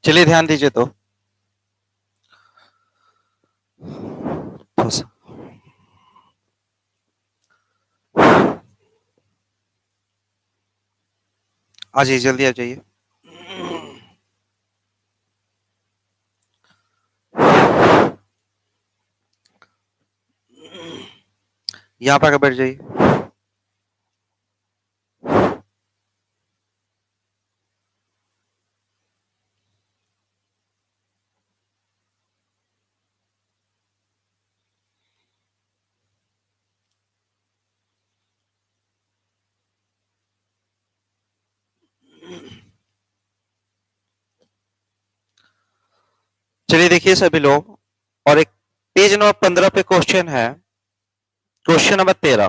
चलिए ध्यान दीजिए तो आ जाइए, जल्दी आ जाइए। यहाँ पर आकर बैठ जाइए। चलिए देखिए सभी लोग, और एक पेज नंबर 15 पे क्वेश्चन है, क्वेश्चन नंबर 13।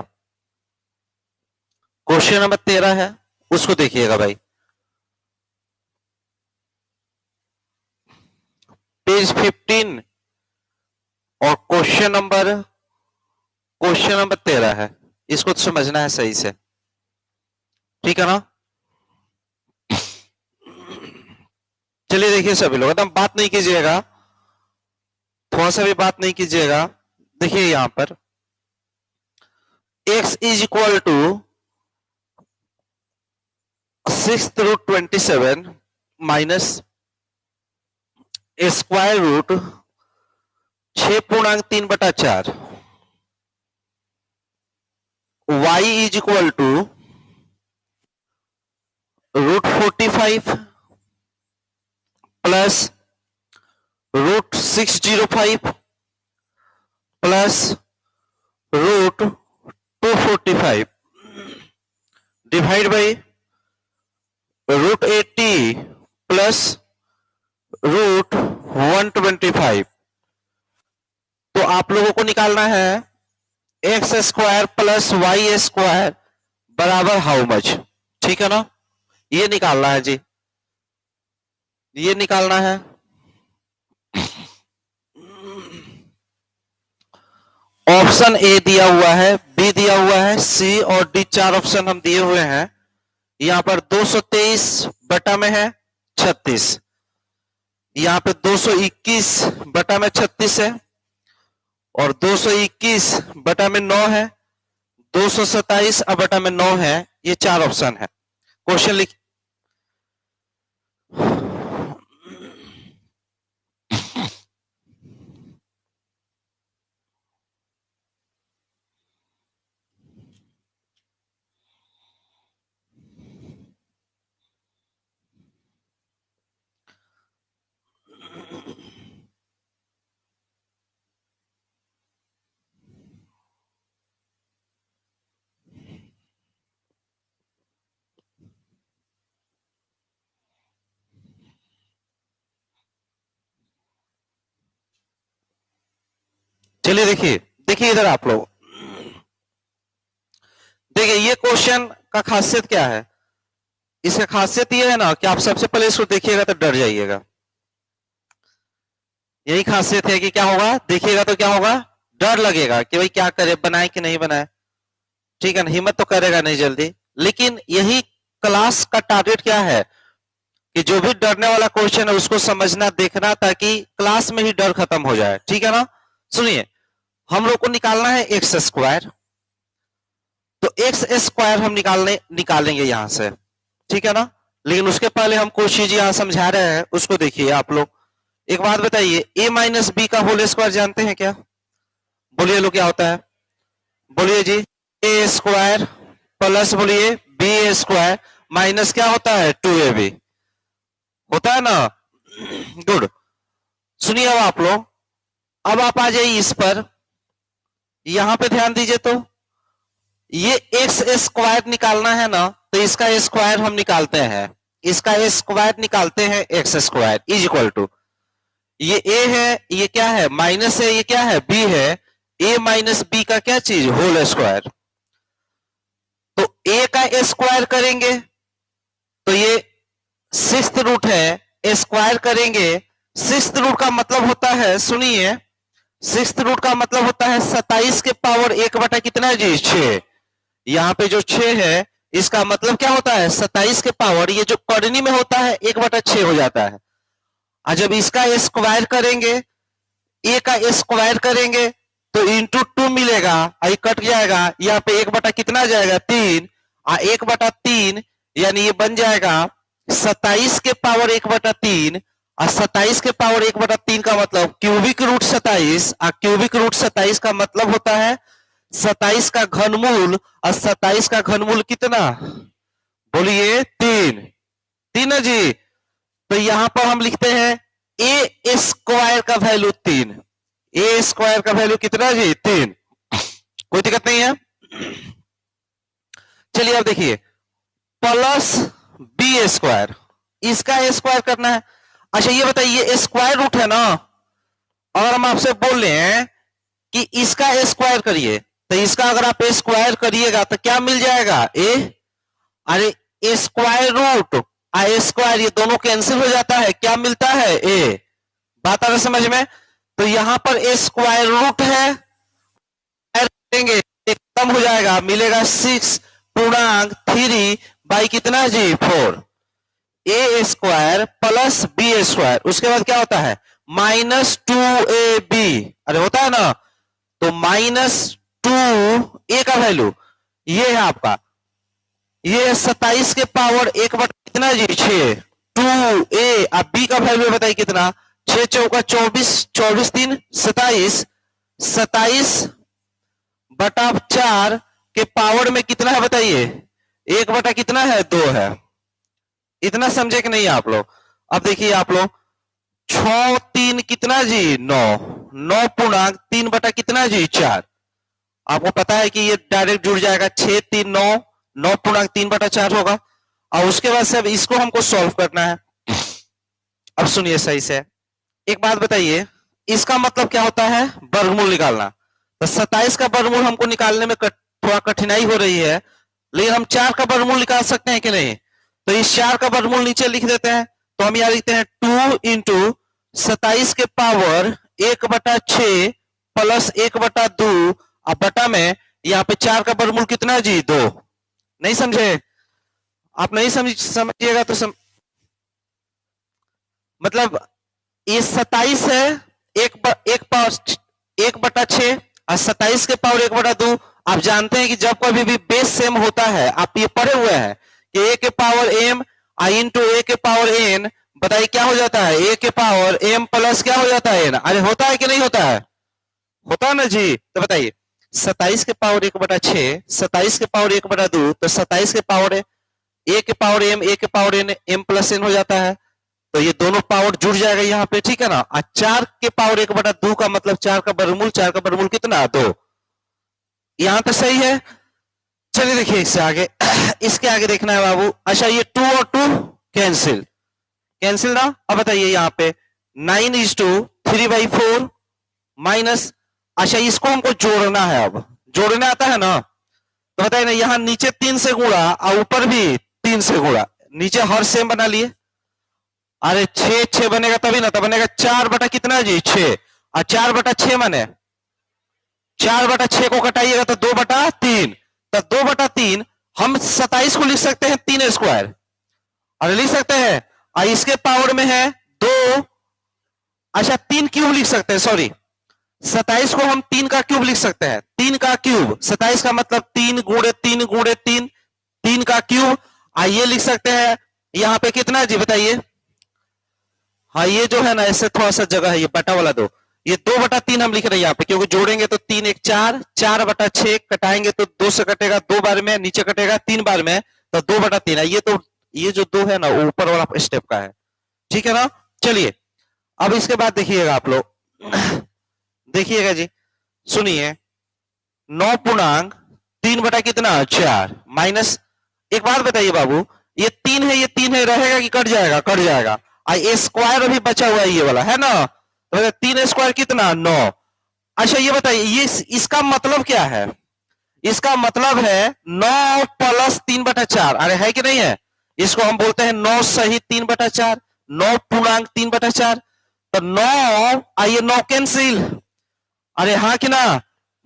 क्वेश्चन नंबर 13 है, उसको देखिएगा भाई। पेज 15 और क्वेश्चन नंबर 13 है, इसको तो समझना है सही से, ठीक है ना। चलिए देखिए सभी लोग, एकदम बात नहीं कीजिएगा, थोड़ा सा भी बात नहीं कीजिएगा। देखिए यहां पर x is equal to 6√27 minus square root 6.3/4, y is equal to √45 plus √605 plus √245 divide by √80 plus √125। तो आप लोगों को निकालना है x square plus y square बराबर हाउ मच, ठीक है ना। ये निकालना है जी, ये निकालना है। ऑप्शन ए दिया हुआ है, बी दिया हुआ है, सी और डी, 4 ऑप्शन हम दिए हुए हैं। यहां पर 223 बटा में है 36, यहां पे 221 बटा में 36 है, और 221 बटा में 9 है, 227 बटा में 9 है। ये 4 ऑप्शन है। क्वेश्चन लिख चलिए देखिए, देखिए इधर आप लोग देखिए, ये क्वेश्चन का खासियत क्या है। इसका खासियत ये है ना कि आप सबसे पहले इसको देखिएगा तो डर जाइएगा। यही खासियत है कि क्या होगा, देखिएगा तो क्या होगा, डर लगेगा कि भाई क्या करे, बनाए कि नहीं बनाए, ठीक है ना। हिम्मत तो करेगा नहीं जल्दी। लेकिन यही क्लास का टारगेट क्या है कि जो भी डरने वाला क्वेश्चन है उसको समझना, देखना, ताकि क्लास में ही डर खत्म हो जाए, ठीक है ना। सुनिए, हम लोग को निकालना है एक्स स्क्वायर, तो एक्स स्क्वायर हम निकालेंगे यहां से, ठीक है ना। लेकिन उसके पहले हम कुछ चीज यहां समझा रहे हैं, उसको देखिए आप लोग। एक बात बताइए, a माइनस बी का होल स्क्वायर जानते हैं क्या? बोलिए लोग, क्या होता है? बोलिए जी, ए स्क्वायर प्लस बोलिए बी स्क्वायर माइनस क्या होता है, 2ab होता है ना। गुड। सुनिए अब आप लोग, अब आप आ जाइए इस पर, यहां पे ध्यान दीजिए। तो ये एक्स स्क्वायर निकालना है ना, तो इसका स्क्वायर हम निकालते हैं, इसका स्क्वायर निकालते हैं, x square is equal to, ये a है, ये क्या है, माइनस है, ये क्या है, b है, a माइनस बी का क्या चीज, होल स्क्वायर। तो a का स्क्वायर करेंगे तो ये 6th रूट है, स्क्वायर करेंगे 6th रूट का मतलब होता है, सुनिए, 6th रूट का मतलब होता है 27 के पावर 1 बटा कितना जी, 6। यहाँ पे जो 6 है इसका मतलब क्या होता है, 27 के पावर, ये जो करनी में होता है 1/6 हो जाता है। और जब इसका स्क्वायर करेंगे, ए का स्क्वायर करेंगे तो इंटू 2 मिलेगा, और कट जाएगा, यहाँ पे 1 बटा कितना जाएगा 3, और 1/3 यानी ये बन जाएगा 27 के पावर 1/3, और 27 के पावर 1/3 का मतलब क्यूबिक रूट 27, और क्यूबिक रूट 27 का मतलब होता है 27 का घनमूल, और 27 का घनमूल कितना, बोलिए 3, 3 है जी। तो यहां पर हम लिखते हैं ए स्क्वायर का वैल्यू 3, ए स्क्वायर का वैल्यू कितना जी 3, कोई दिक्कत नहीं है। चलिए अब देखिए प्लस बी स्क्वायर, इसका स्क्वायर करना है। अच्छा ये बताइए स्क्वायर रूट है ना, और हम आपसे बोल रहे हैं कि इसका स्क्वायर करिए, तो इसका अगर आप स्क्वायर करिएगा तो क्या मिल जाएगा ए, अरे स्क्वायर रूट आ स्क्वायर ये दोनों कैंसिल हो जाता है, क्या मिलता है ए, बात आ रहा समझ में। तो यहां पर ए स्क्वायर रूट है, देंगे कम हो जाएगा, मिलेगा 6.3 बाई कितना जी 4, ए स्क्वायर प्लस बी स्क्वायर, उसके बाद क्या होता है -2ab, अरे होता है ना, तो -2 ए का वैल्यू ये है आपका, ये 27 के पावर 1 बटा कितना जी 6, 2a, अब बी का वैल्यू बताइए कितना, 6 चौका 24, 24 3 27, 27/4 के पावर में कितना है बताइए, 1 बटा कितना है 2 है, इतना समझे कि नहीं आप लोग। अब देखिए आप लोग 6 3 कितना जी 9, 9.3 बटा कितना जी 4, आपको पता है कि ये डायरेक्ट जुड़ जाएगा, 6 3 9, 9.3/4 होगा। और उसके बाद से अब इसको हमको सॉल्व करना है। अब सुनिए सही से, एक बात बताइए, इसका मतलब क्या होता है वर्गमूल निकालना, तो 27 का वर्गमूल हमको निकालने में थोड़ा कठिनाई हो रही है, लेकिन हम 4 का वर्गमूल निकाल सकते हैं कि नहीं, तो इस 4 का वर्गमूल नीचे लिख देते हैं, तो हम यहाँ लिखते हैं 2 इंटू 27 के पावर 1/6 प्लस 1/2, अब बटा में यहाँ पे 4 का वर्गमूल कितना जी 2, नहीं समझे, आप नहीं समझिएगा तो मतलब ये 27 है, 1/6 और 27 के पावर 1/2, आप जानते हैं कि जब कभी भी बेस सेम होता है, आप ये पढ़े हुए हैं कि a के पावर m इंटू a के पावर n, बताइए क्या हो जाता है, a के पावर m प्लस क्या हो जाता है n, अरे होता है कि नहीं होता है, होता है ना जी। तो बताइए 27 के पावर 1/6, 27 के पावर 1/2, तो 27 के पावर a के पावर m, a के power n, m plus n हो जाता है, तो ये दोनों पावर जुड़ जाएगा यहाँ पे, ठीक है ना। 4 के पावर 1/2 का मतलब 4 का वर्गमूल, 4 का वर्गमूल कितना 2, यहां तक सही है। चलिए देखिए इससे आगे इसके आगे देखना है बाबू। अच्छा ये 2 और 2 कैंसिल, कैंसिल ना। अब बताइए यहाँ पे 9:3/4 माइनस, अच्छा इसको हमको जोड़ना है, अब जोड़ना आता है ना, तो बताइए ना, यहाँ नीचे 3 से गुणा और ऊपर भी 3 से गुणा, नीचे हर सेम बना लिए, अरे 6 बनेगा तभी ना, तब बनेगा 4 बटा कितना जी 6, और 4/6 माने 4/6 को कटाइएगा तो 2/3, तो 2/3 हम 27 को लिख सकते हैं 3 स्क्वायर, और लिख सकते हैं, और इसके पावर में है 2, अच्छा 3 क्यूब लिख सकते हैं, सॉरी 27 को हम 3 का क्यूब लिख सकते हैं, 3 का क्यूब, 27 का मतलब 3 गुणे 3 गुणे 3, 3 का क्यूब, आइए लिख सकते हैं यहाँ पे कितना जी बताइए, हाँ ये जो है ना ऐसे थोड़ा सा जगह है, ये बटा वाला 2, ये 2/3 हम लिख रहे हैं यहाँ पे, क्योंकि जोड़ेंगे तो 3 1 4, 4/6 कटाएंगे तो 2 से कटेगा 2 बार में, नीचे कटेगा 3 बार में, तो 2/3 है ये, तो ये जो 2 है ना वो ऊपर वाला स्टेप का है, ठीक है ना। चलिए अब इसके बाद देखिएगा आप लोग, देखिएगा जी, सुनिए 9.3 बटा कितना 4 माइनस, एक बात बताइए बाबू, ये 3 है, ये 3 है, रहेगा कि कट जाएगा, कट जाएगा, ए स्क्वायर अभी बचा हुआ है ये वाला है ना, तो 3 स्क्वायर कितना 9। अच्छा ये बताइए ये इसका मतलब क्या है, इसका मतलब है 9 प्लस 3/4, अरे है कि नहीं है, इसको हम बोलते हैं 9 सही 3/4, 9.3/4, तो 9 आइए 9 कैंसिल, अरे हाँ कि ना,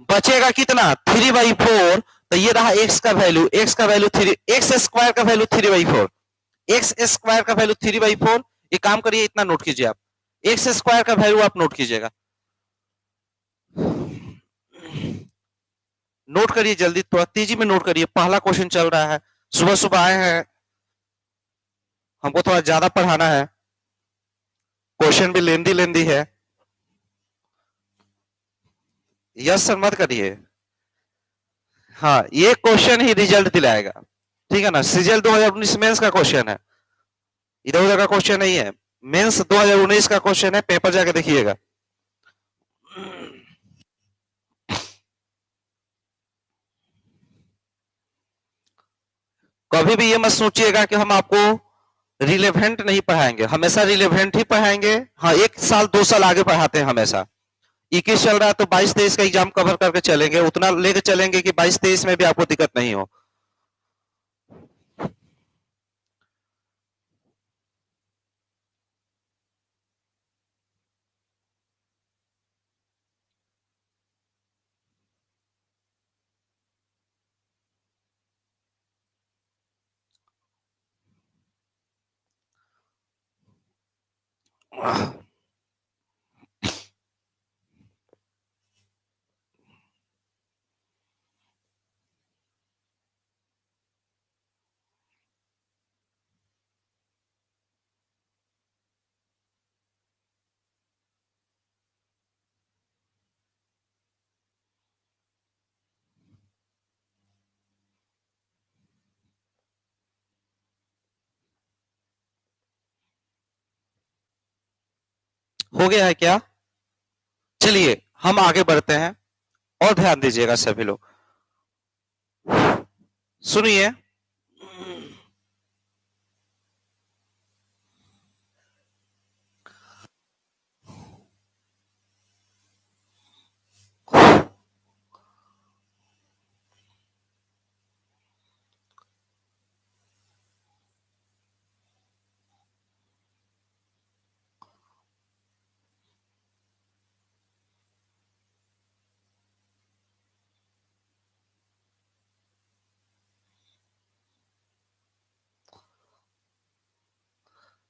बचेगा कितना 3/4, तो ये रहा x का वैल्यू, x का वैल्यू 3, x स्क्वायर का वैल्यू 3/4, x स्क्वायर का वैल्यू 3/4। एक काम करिए इतना नोट कीजिए आप, एक्स स्क्वायर का वैल्यू आप नोट कीजिएगा, नोट करिए जल्दी, थोड़ा तेजी में नोट करिए, पहला क्वेश्चन चल रहा है, सुबह सुबह आए हैं, हमको थोड़ा ज्यादा पढ़ाना है, क्वेश्चन भी लेंदी लेंदी है। यस सर मत करिए, हाँ ये क्वेश्चन ही रिजल्ट दिलाएगा, ठीक है ना। सीजीएल 2019 मेंस का क्वेश्चन है, इधर उधर का क्वेश्चन नहीं है, मेंस 2019 का क्वेश्चन है, पेपर जाके देखिएगा। कभी भी ये मत सोचिएगा कि हम आपको रिलेवेंट नहीं पढ़ाएंगे, हमेशा रिलेवेंट ही पढ़ाएंगे। हाँ 1 साल 2 साल आगे पढ़ाते हैं हमेशा। 21 चल रहा है तो 22-23 का एग्जाम कवर करके चलेंगे, उतना लेके चलेंगे कि 22-23 में भी आपको दिक्कत नहीं हो। हो गया है क्या? चलिए हम आगे बढ़ते हैं और ध्यान दीजिएगा सभी लोग, सुनिए।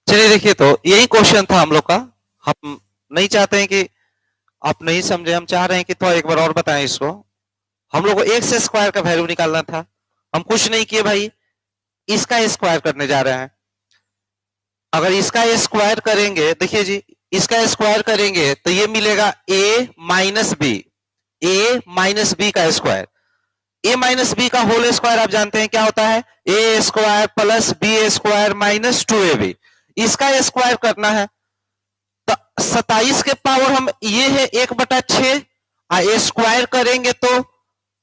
चलिए देखिए, तो यही क्वेश्चन था हम लोग का। हम नहीं चाहते हैं कि आप नहीं समझे, हम चाह रहे हैं कि थोड़ा एक बार और बताएं इसको। हम लोग को एक्स स्क्वायर का वैल्यू निकालना था, हम कुछ नहीं किए भाई, इसका स्क्वायर करने जा रहे हैं। अगर इसका स्क्वायर करेंगे, देखिए जी, इसका स्क्वायर करेंगे तो ये मिलेगा a minus B, A minus B का स्क्वायर। ए माइनस बी का होल स्क्वायर आप जानते हैं क्या होता है, A square plus B square minus 2ab। इसका स्क्वायर करना है तो 27 के पावर हम ये है 1/6, स्क्वायर करेंगे तो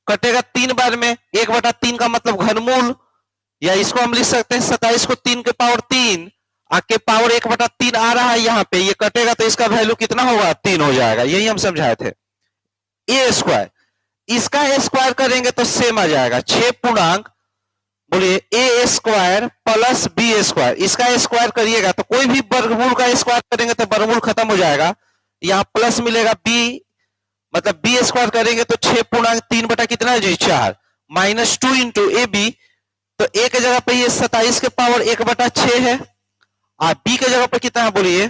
कटेगा 3 बार में, 1/3 का मतलब घनमूल, या इसको हम लिख सकते हैं 27 को 3 के पावर 3 के पावर 1/3 आ रहा है यहाँ पे, ये कटेगा तो इसका वैल्यू कितना होगा, 3 हो जाएगा, यही हम समझाए थे। ए स्क्वायर, इसका स्क्वायर करेंगे तो सेम आ जाएगा, 6 पूर्णांक बोलिए ए स्क्वायर प्लस बी स्क्वायर। इसका स्क्वायर करिएगा तो कोई भी वर्गमूल का स्क्वायर करेंगे तो वर्गमूल खत्म हो जाएगा, यहाँ प्लस मिलेगा बी, मतलब बी स्क्वायर करेंगे तो 6 पूर्णांक 3 बटा कितना है जी 4 माइनस 2 इंटू ए बी। तो ए के जगह पे ये 27 के पावर 1/6 है, और बी के जगह पे कितना है बोलिए,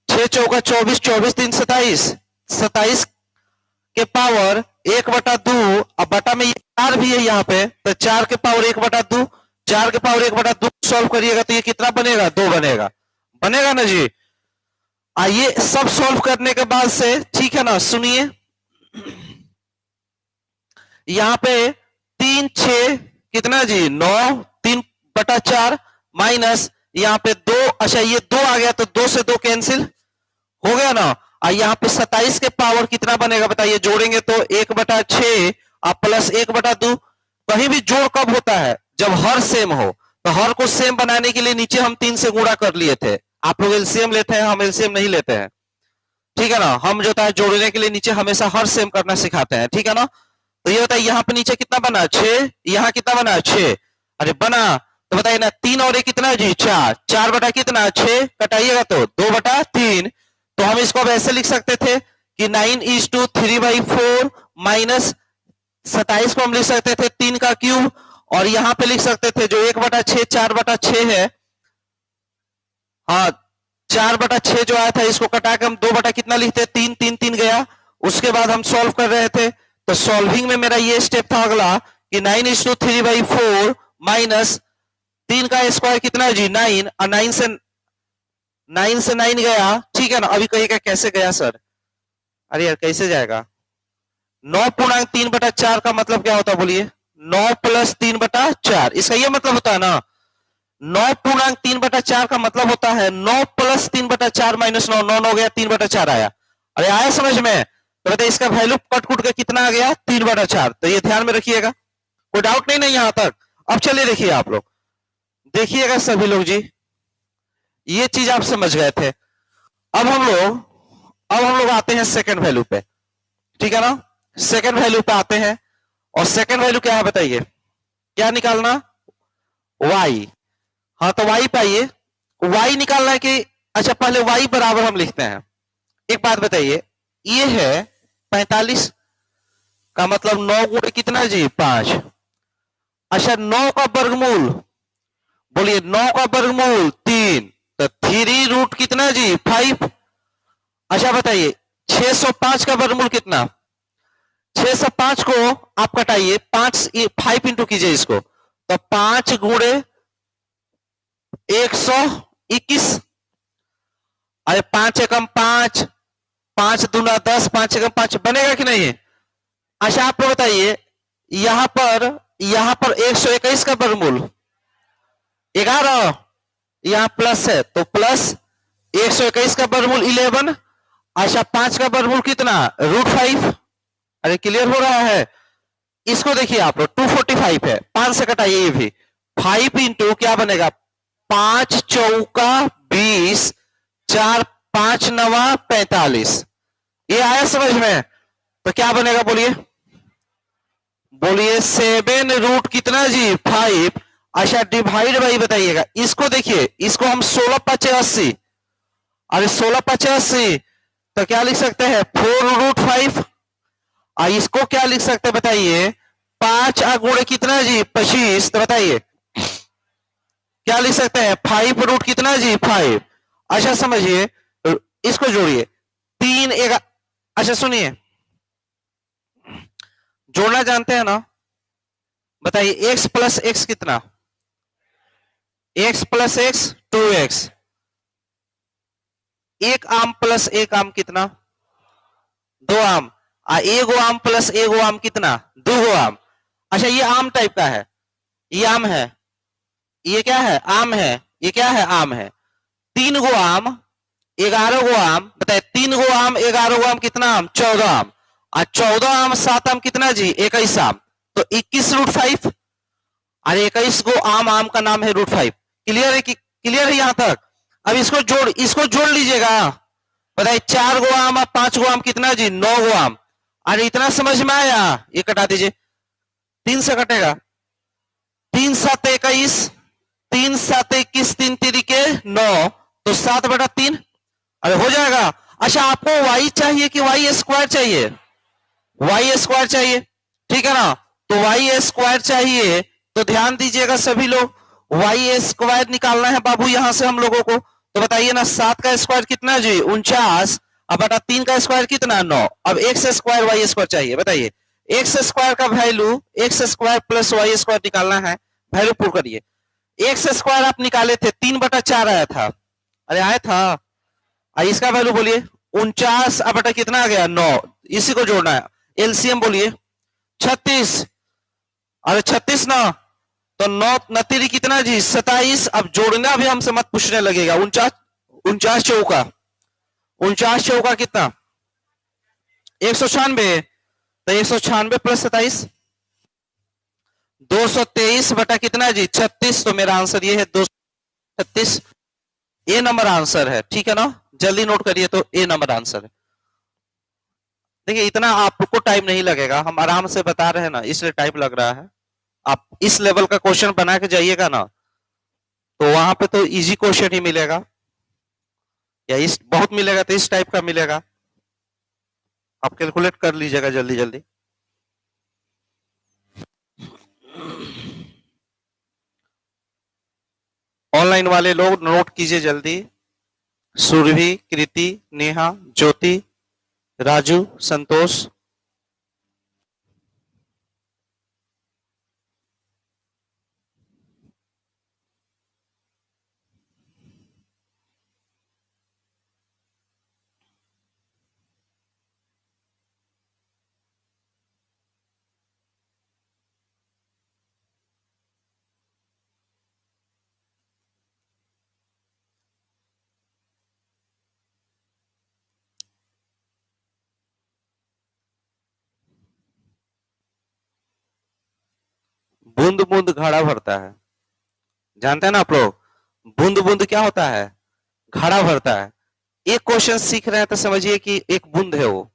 6 चौका 24, 24 3 27, 27 के पावर 1/2, अब बटा में ये 4 भी है यहाँ पे, तो 4 के पावर 1/2, 4 के पावर 1/2 सॉल्व करिएगा तो ये कितना बनेगा, 2 बनेगा, बनेगा ना जी। आइए सब सॉल्व करने के बाद से, ठीक है ना, सुनिए, यहाँ पे 3 6 कितना जी 9, 3/4 माइनस यहाँ पे 2, अच्छा ये 2 आ गया तो 2 से 2 कैंसिल हो गया ना। यहाँ पे 27 के पावर कितना बनेगा बताइए, जोड़ेंगे तो 1/6 प्लस 1/2। कहीं भी जोड़ कब होता है, जब हर सेम हो, तो हर को सेम बनाने के लिए नीचे हम 3 से गुणा कर लिए थे। आप लोग एलसीएम लेते हैं, हम एलसीएम नहीं लेते हैं, ठीक है ना। हम जो है जोड़ने के लिए नीचे हमेशा हर सेम करना सिखाते हैं, ठीक है ना। तो ये बताइए यहाँ पे नीचे कितना बना 6, यहाँ कितना बना 6, अरे बना, तो बताइए ना 3 और 1 कितना है जी 4, 4 बटा कितना 6, कटाइएगा तो 2/3। तो हम इसको अब ऐसे लिख सकते थे कि 9:3/4 माइनस 27 को हम लिख सकते थे 3 का क्यूब, और यहां पे लिख सकते थे जो 1/6 4/6 है, हाँ 4/6 जो आया था इसको कटा के हम 2 कितना लिखते, 3 3 3 गया। उसके बाद हम सॉल्व कर रहे थे, तो सॉल्विंग में मेरा ये स्टेप था अगला कि 9:3/4 माइनस 3 का स्क्वायर कितना है जी 9, और 9 से 9 गया, ठीक है ना। अभी कहिएगा कैसे गया सर, अरे यार कैसे जाएगा। 9.3/4 का मतलब क्या होता है बोलिए, 9 + 3/4, इसका ये मतलब होता है ना। 9.3/4 का मतलब होता है 9 + 3/4 माइनस 9, 9 हो गया, 3/4 आया। अरे आया समझ में, तो बताइए इसका वैल्यू कट कुट के कितना आ गया 3/4। तो ये ध्यान में रखिएगा, कोई डाउट नहीं ना यहां तक। अब चलिए देखिए आप लोग, देखिएगा सभी लोग जी, ये चीज आप समझ गए थे। अब हम लोग आते हैं सेकंड वैल्यू पे, ठीक है ना। सेकंड वैल्यू पे आते हैं, और सेकंड वैल्यू क्या है बताइए, क्या निकालना, y। हाँ तो y पाइए, y निकालना है कि, अच्छा पहले y बराबर हम लिखते हैं। एक बात बताइए, ये है 45 का मतलब 9 गुणे कितना जी 5। अच्छा 9 का वर्गमूल, बोलिए 9 का वर्गमूल 3, तो 3 रूट कितना जी 5। अच्छा बताइए 605 का वर्गमूल कितना, 605 को आप कटाइए, 5 इंटू कीजिए इसको, तो 5 गुणे 121। अरे 5 एकम 5, 5 दूना 10, 5 एकम 5 बनेगा कि नहीं। अच्छा आप बताइए यहां पर 121 का वर्गमूल 11, यहां प्लस है तो प्लस 121 का वर्गमूल 11। अच्छा 5 का वर्गमूल कितना √5। अरे क्लियर हो रहा है, इसको देखिए आप लोग 245 है, 5 से कटाइए ये भी, 5 इंटू क्या बनेगा 5 चौका 20, 4 5 9 45। ये आया समझ में, तो क्या बनेगा बोलिए, बोलिए 7 रूट कितना जी 5। अच्छा डिवाइड बाई बताइएगा, इसको देखिए, इसको हम 16×5 = 80। अरे 16×5 = 80, तो क्या लिख सकते हैं 4√5। इसको क्या लिख सकते हैं बताइए, 5 गुणे कितना जी 25, तो बताइए क्या लिख सकते हैं 5 रूट कितना जी 5। अच्छा समझिए, इसको जोड़िए 3 1, अच्छा सुनिए, जोड़ना जानते हैं ना, बताइए x + x कितना, x + x 2x, 1 आम + 1 आम कितना 2 आम, 1 आम + 1 आम कितना 2 आम। अच्छा ये आम टाइप का है, ये आम है, ये क्या है आम है, ये क्या है आम है। 3 गो आम 11 गो आम, बताए 3 गो आम 11 गो आम कितना आम 14 आम, और 14 आम 7 आम कितना जी 21 आम, तो 21√5। अरे 21 गो आम, आम का नाम है √5। क्लियर है कि क्लियर है यहां तक। अब इसको जोड़ लीजिएगा, बताइए 4 गो आम और 5 गो आम कितना जी 9 गो आम। अरे इतना समझ में आया, ये कटा दीजिए, 3 से कटेगा, 3 7 21, 3 7 21, 3 3 9, तो 7/3। अरे हो जाएगा। अच्छा आपको y चाहिए कि y² चाहिए, y² चाहिए, ठीक है ना। तो y² चाहिए, तो ध्यान दीजिएगा सभी लोग, y² निकालना है बाबू यहां से हम लोगों को। तो बताइए ना 7 का स्क्वायर कितना जी 49, अब बटा 3 का स्क्वायर कितना 9। अब x² y² चाहिए, बताइए x² का वैल्यू x² + y² निकालना है, वैल्यू पुट करिए। x² आप निकाले थे 3/4 आया था, अरे आया था, इसका वैल्यू बोलिए 49 अब बटा कितना आ गया 9, इसी को जोड़ना है। एलसीएम बोलिए 36, अरे 36 ना, तो 9 9 कितना जी 27। अब जोड़ना भी हमसे मत पूछने लगेगा, 49 चौका 49 चौका कितना 196, तो 196 + 27 223 बटा कितना जी 36, तो मेरा आंसर ये है 236। ए नंबर आंसर है, ठीक है ना, जल्दी नोट करिए, तो ए नंबर आंसर है। देखिए इतना आपको टाइम नहीं लगेगा, हम आराम से बता रहे हैं ना, इसलिए टाइम लग रहा है। आप इस लेवल का क्वेश्चन बना के जाइएगा ना, तो वहां पे तो इजी क्वेश्चन ही मिलेगा, या इस बहुत मिलेगा तो इस टाइप का मिलेगा, आप कैलकुलेट कर लीजिएगा जल्दी जल्दी। ऑनलाइन वाले लोग नोट कीजिए जल्दी, सुरभि, कृति, नेहा, ज्योति, राजू, संतोष। बूंद बूंद घड़ा भरता है, जानते हैं ना आप लोग? बूंद बूंद क्या होता है? घड़ा भरता है। एक क्वेश्चन सीख रहे हैं तो समझिए कि एक बूंद है वो,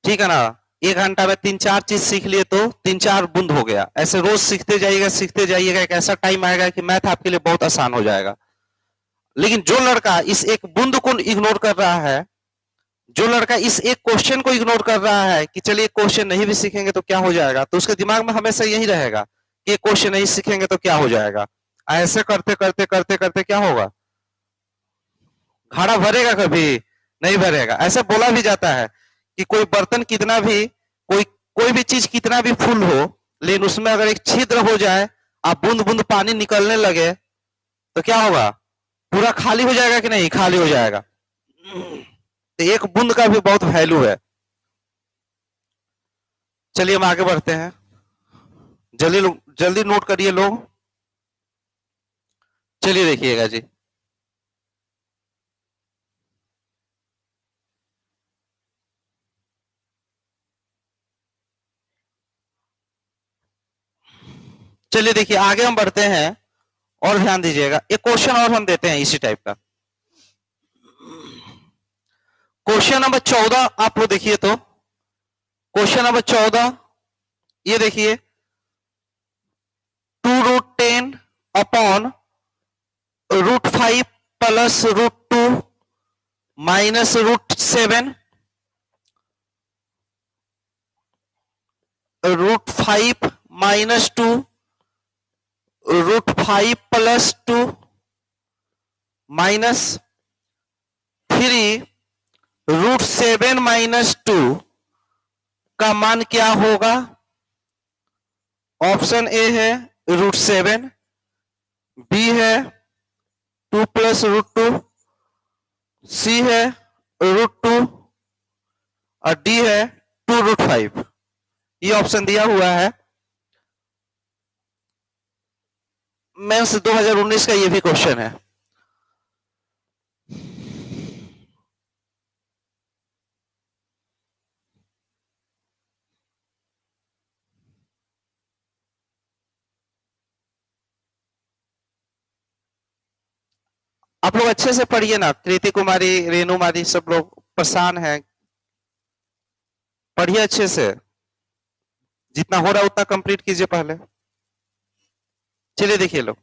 ठीक है ना? 1 घंटा में 3-4 चीज सीख लिए तो 3-4 बूंद हो गया। ऐसे रोज सीखते जाइएगा, एक ऐसा टाइम आएगा कि मैथ आपके लिए बहुत आसान हो जाएगा। लेकिन जो लड़का इस एक बूंद को इग्नोर कर रहा है, जो लड़का इस एक क्वेश्चन को इग्नोर कर रहा है कि चलिए क्वेश्चन नहीं भी सीखेंगे तो क्या हो जाएगा, तो उसके दिमाग में हमेशा यही रहेगा कि क्वेश्चन नहीं सीखेंगे तो क्या हो जाएगा। ऐसे करते करते करते करते क्या होगा? घड़ा भरेगा? कभी नहीं भरेगा। ऐसा बोला भी जाता है कि कोई बर्तन कितना भी, कोई भी चीज कितना भी फुल हो, लेकिन उसमें अगर एक छिद्र हो जाए, आप बूंद बूंद पानी निकलने लगे तो क्या होगा? पूरा खाली हो जाएगा कि नहीं? खाली हो जाएगा। तो एक बूंद का भी बहुत वैल्यू है। चलिए हम आगे बढ़ते हैं, जल्दी जल्दी नोट करिए लोग। चलिए देखिएगा जी, चलिए देखिए आगे हम बढ़ते हैं और ध्यान दीजिएगा। एक क्वेश्चन और हम देते हैं इसी टाइप का। क्वेश्चन नंबर 14 आप लोग देखिए तो, क्वेश्चन नंबर 14 ये देखिए, 2√10 upon √5 plus √2 minus √7 √5 minus 2 √5 plus 2 minus 3 √7 minus 2 का मान क्या होगा? ऑप्शन ए है √7, बी है 2 प्लस √2, सी है √2 और डी है 2√5। ये ऑप्शन दिया हुआ है। मेंस 2019 का ये भी क्वेश्चन है। आप लोग अच्छे से पढ़िए ना, कृति कुमारी, रेणु मारी, सब लोग परेशान हैं। पढ़िए अच्छे से, जितना हो रहा है उतना कंप्लीट कीजिए पहले। चलिए देखिए लोग,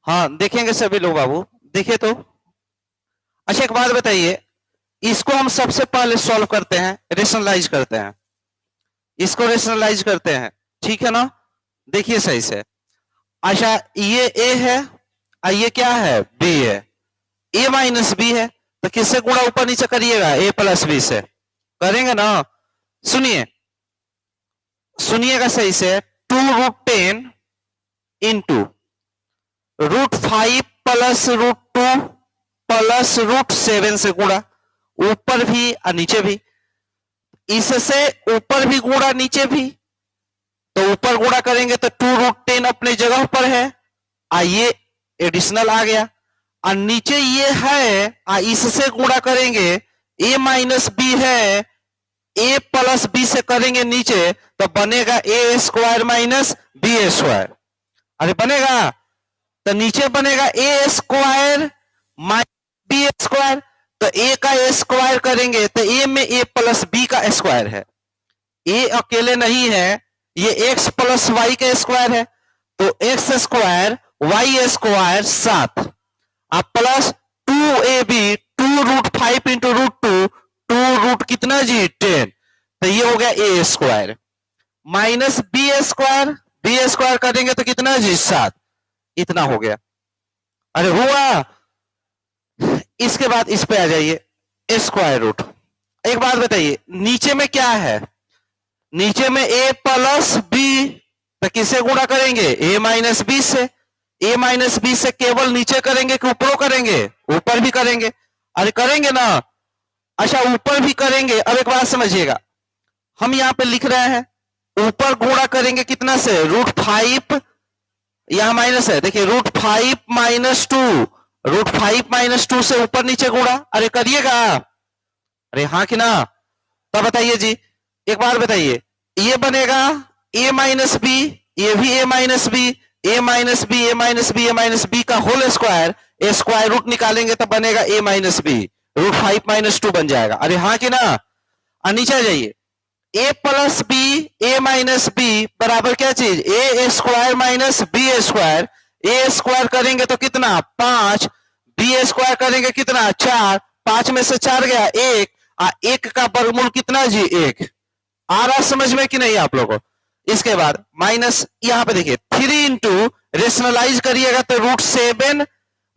हाँ देखेंगे सभी लोग बाबू, देखिए तो। अच्छा एक बात बताइए, इसको हम सबसे पहले सॉल्व करते हैं, रेशनलाइज करते हैं, इसको रेशनलाइज करते हैं, ठीक है ना? देखिए सही से। अच्छा ये ए है और ये क्या है? बी है। ए माइनस बी है तो किससे गुणा ऊपर नीचे करिएगा? ए प्लस बी से करेंगे ना। सुनिए, सुनिएगा सही से। 2√10 इंटू √5 प्लस √2 प्लस √7 से गुणा, ऊपर भी और नीचे भी। इससे ऊपर भी गुणा नीचे भी, तो ऊपर गुणा करेंगे तो 2√10 अपने जगह पर है, ये एडिशनल आ गया। और नीचे ये है, इससे गुणा करेंगे, a माइनस बी है, a प्लस बी से करेंगे नीचे तो बनेगा a square minus B square. अरे बनेगा तो नीचे बनेगा a square minus B square, तो ए का स्क्वायर करेंगे तो ए में ए प्लस बी का स्क्वायर है, ए अकेले नहीं है, ये एक्स प्लस वाई का स्क्वायर है, तो एक्स स्क्वायर वाई स्क्वायर 7 अब प्लस 2ab 2√5 इंटू √2 2 कितना जी 10, तो ये हो गया ए स्क्वायर माइनस बी स्क्वायर करेंगे तो कितना जी 7, इतना हो गया। अरे हुआ। इसके बाद इस पे आ जाइए स्क्वायर रूट। एक बात बताइए नीचे में क्या है, नीचे में a प्लस बी, तो किससे गुणा करेंगे a माइनस बी से, a माइनस बी से केवल नीचे करेंगे कि ऊपर करेंगे, ऊपर भी करेंगे। अरे करेंगे ना, अच्छा ऊपर भी करेंगे। अब एक बात समझिएगा, हम यहां पे लिख रहे हैं ऊपर गुणा करेंगे कितना से √5, यहां माइनस है, देखिए √5 माइनस 2, √5 माइनस 2 से ऊपर नीचे गुणा। अरे करिएगा, अरे हाँ कि ना, तब बताइए जी। एक बार बताइए ये बनेगा a माइनस बी, ये भी a minus B, a minus B, a minus B, a minus B का होल स्क्वायर, स्क्वायर रूट निकालेंगे तो बनेगा a माइनस बी, √5 माइनस 2 बन जाएगा। अरे हाँ कि ना। नीचे आ जाइए a plus B a minus B बराबर क्या चीज a square minus B square, a square करेंगे तो कितना 5, b स्क्वायर करेंगे कितना 4, 5 में से 4 गया 1, एक का वर्गमूल कितना जी 1। आ रहा समझ में कि नहीं आप लोगों को। इसके बाद माइनस यहां पे देखिए 3 इंटू रेशनलाइज करिएगा तो √7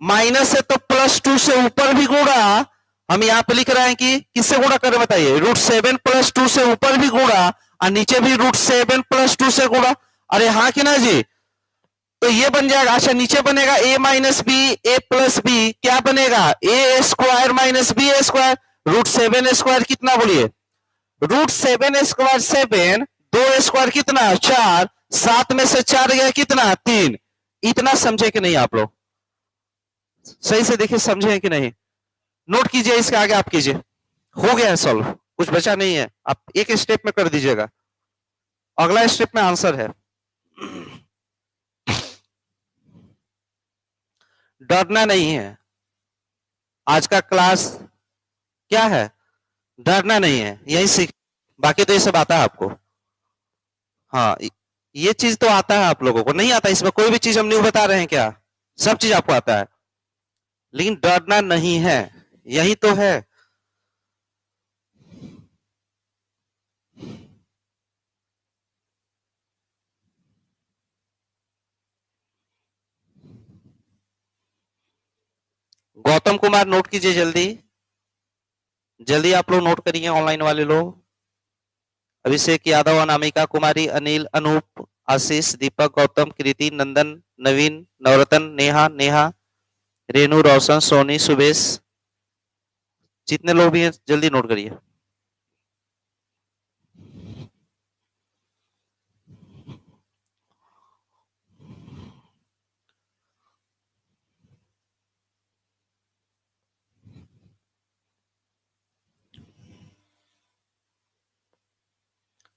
माइनस है तो +2 से ऊपर भी गुणा, हम यहां पे लिख रहे हैं कि किससे गुणा करें बताइए, √7 + 2 से ऊपर भी गुणा और नीचे भी √7 + 2 से गुणा। अरे हाँ कि ना जी, तो ये बन जाएगा। अच्छा नीचे बनेगा a minus B a plus B, क्या बनेगा a square minus B square, √7 square कितना बोलिए, √7 स्क्वायर 7, 2 स्क्वायर कितना 4, 7 में से 4 गया कितना 3। इतना समझे कि नहीं आप लोग, सही से देखिए समझे कि नहीं, नोट कीजिए, इसके आगे आप कीजिए। हो गया है सॉल्व, कुछ बचा नहीं है, आप एक स्टेप में कर दीजिएगा, अगला स्टेप में आंसर है। डरना नहीं है, आज का क्लास क्या है, डरना नहीं है, यही सीख, बाकी तो ये सब आता है आपको। हाँ ये चीज तो आता है, आप लोगों को नहीं आता, इसमें कोई भी चीज हम नहीं बता रहे हैं क्या, सब चीज आपको आता है, लेकिन डरना नहीं है, यही तो है। गौतम कुमार नोट कीजिए जल्दी जल्दी, आप लोग नोट करिए ऑनलाइन वाले लोग। अभिषेक यादव, अनामिका कुमारी, अनिल, अनूप, आशीष, दीपक, गौतम, कृति, नंदन, नवीन, नवरतन, नेहा, रेणु, रोशन, सोनी, सुबेश, जितने लोग भी हैं जल्दी नोट करिए।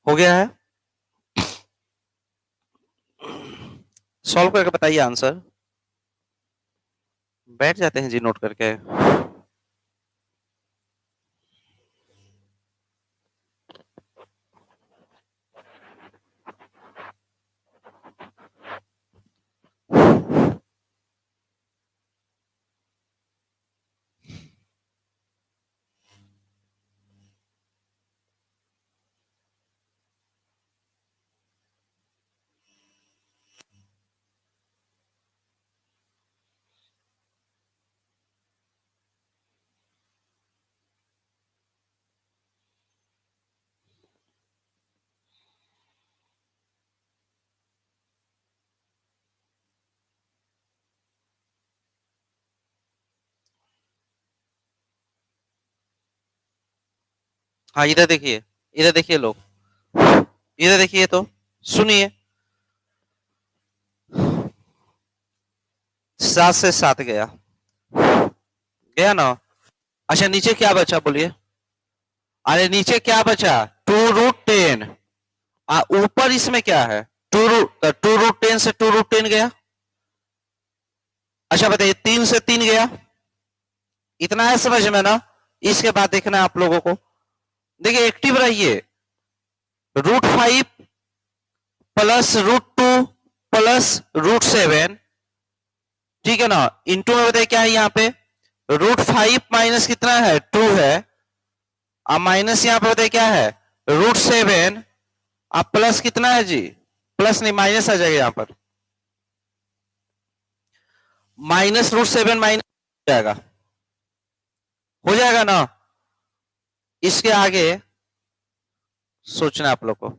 हो गया है, सॉल्व करके बताइए आंसर, बैठ जाते हैं जी नोट करके। हाँ इधर देखिए लोग, इधर देखिए तो सुनिए, 7 से 7 गया गया ना। अच्छा नीचे क्या बचा बोलिए, अरे नीचे क्या बचा 2√10, ऊपर इसमें क्या है 2√10 से 2√10 गया। अच्छा बताइए 3 से 3 गया, इतना है समझ में ना। इसके बाद देखना है आप लोगों को, देखिए एक्टिव रहिए, √5 प्लस √2 प्लस √7, ठीक है ना, इंटू में बताइए क्या है यहाँ पे, √5 माइनस कितना है 2 है, अब माइनस यहाँ पे बताइए क्या है √7, अब प्लस कितना है जी, प्लस नहीं माइनस आ जाएगा यहाँ पर, माइनस √7 माइनस हो जाएगा ना। इसके आगे सोचना आप लोग को,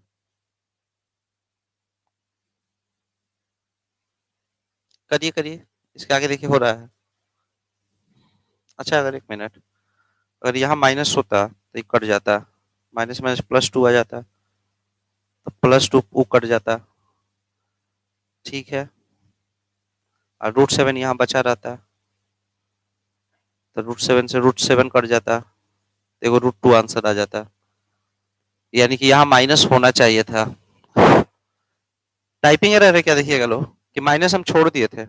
करिए करिए, इसके आगे देखिए हो रहा है। अच्छा अगर 1 मिनट, अगर यहाँ माइनस होता तो ये कट जाता, माइनस माइनस +2 आ जाता, तो +2 कट जाता, ठीक है, और √7 यहाँ बचा रहता, तो √7 से √7 कट जाता, देखो √2 आंसर आ जाता, यानी कि यहाँ माइनस होना चाहिए था। टाइपिंग एरर है क्या, देखिएगा लो कि माइनस हम छोड़ दिए थे,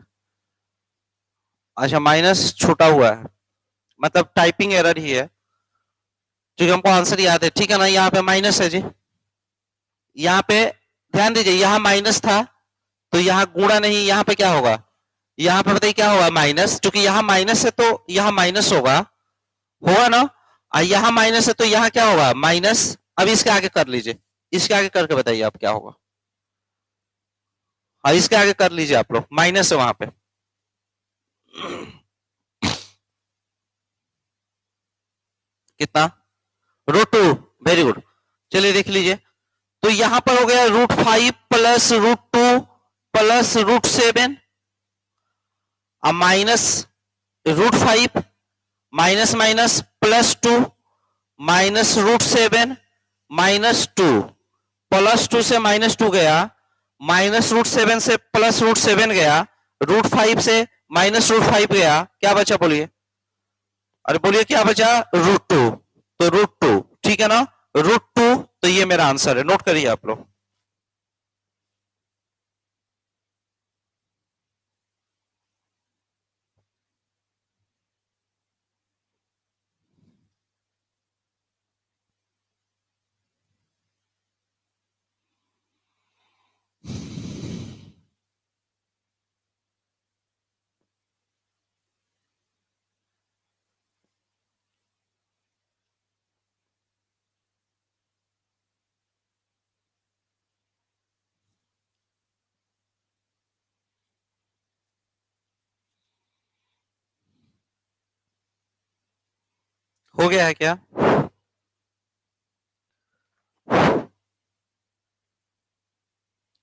अच्छा माइनस छूटा हुआ है, मतलब टाइपिंग एरर ही है, क्योंकि हमको आंसर याद है, ठीक है ना, यहाँ पे माइनस है जी, यहाँ पे ध्यान दीजिए, यहाँ माइनस था तो यहाँ गुणा नहीं, यहाँ पे क्या होगा, यहाँ पे बताइए क्या होगा माइनस, क्योंकि यहाँ माइनस है तो यहाँ माइनस होगा, होगा ना, और यहाँ माइनस है तो यहाँ क्या होगा माइनस। अब इसके आगे कर लीजिए, इसके आगे करके बताइए आप क्या होगा, हाँ इसके आगे कर लीजिए आप लोग, माइनस है वहां पे, कितना √2, वेरी गुड, चलिए देख लीजिए, तो यहां पर हो गया √5 प्लस √2 प्लस √7, अब माइनस √5 माइनस माइनस +2 माइनस √7 -2 +2 से -2 गया, माइनस √7 से प्लस √7 गया, √5 से माइनस √5 गया, क्या बचा बोलिए, अरे बोलिए क्या बचा √2, तो √2, ठीक है ना, √2, तो ये मेरा आंसर है, नोट करिए आप लोग। हो गया है क्या,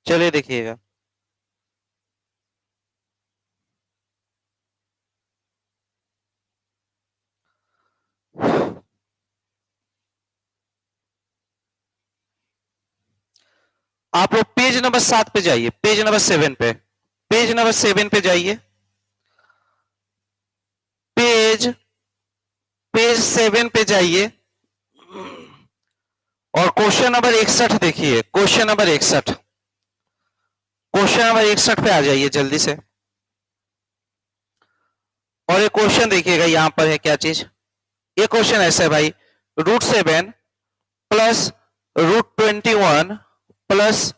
चलिए देखिएगा, आप लोग पेज नंबर 7 पे जाइए, पेज नंबर 7 पे, पेज नंबर 7 पे जाइए, पेज पेज 7 पे जाइए, और क्वेश्चन नंबर 61 देखिए, क्वेश्चन नंबर 61, क्वेश्चन नंबर 61 पे आ जाइए जल्दी से, और ये क्वेश्चन देखिएगा यहां पर है क्या चीज, ये क्वेश्चन ऐसा है भाई, √7 plus √21 plus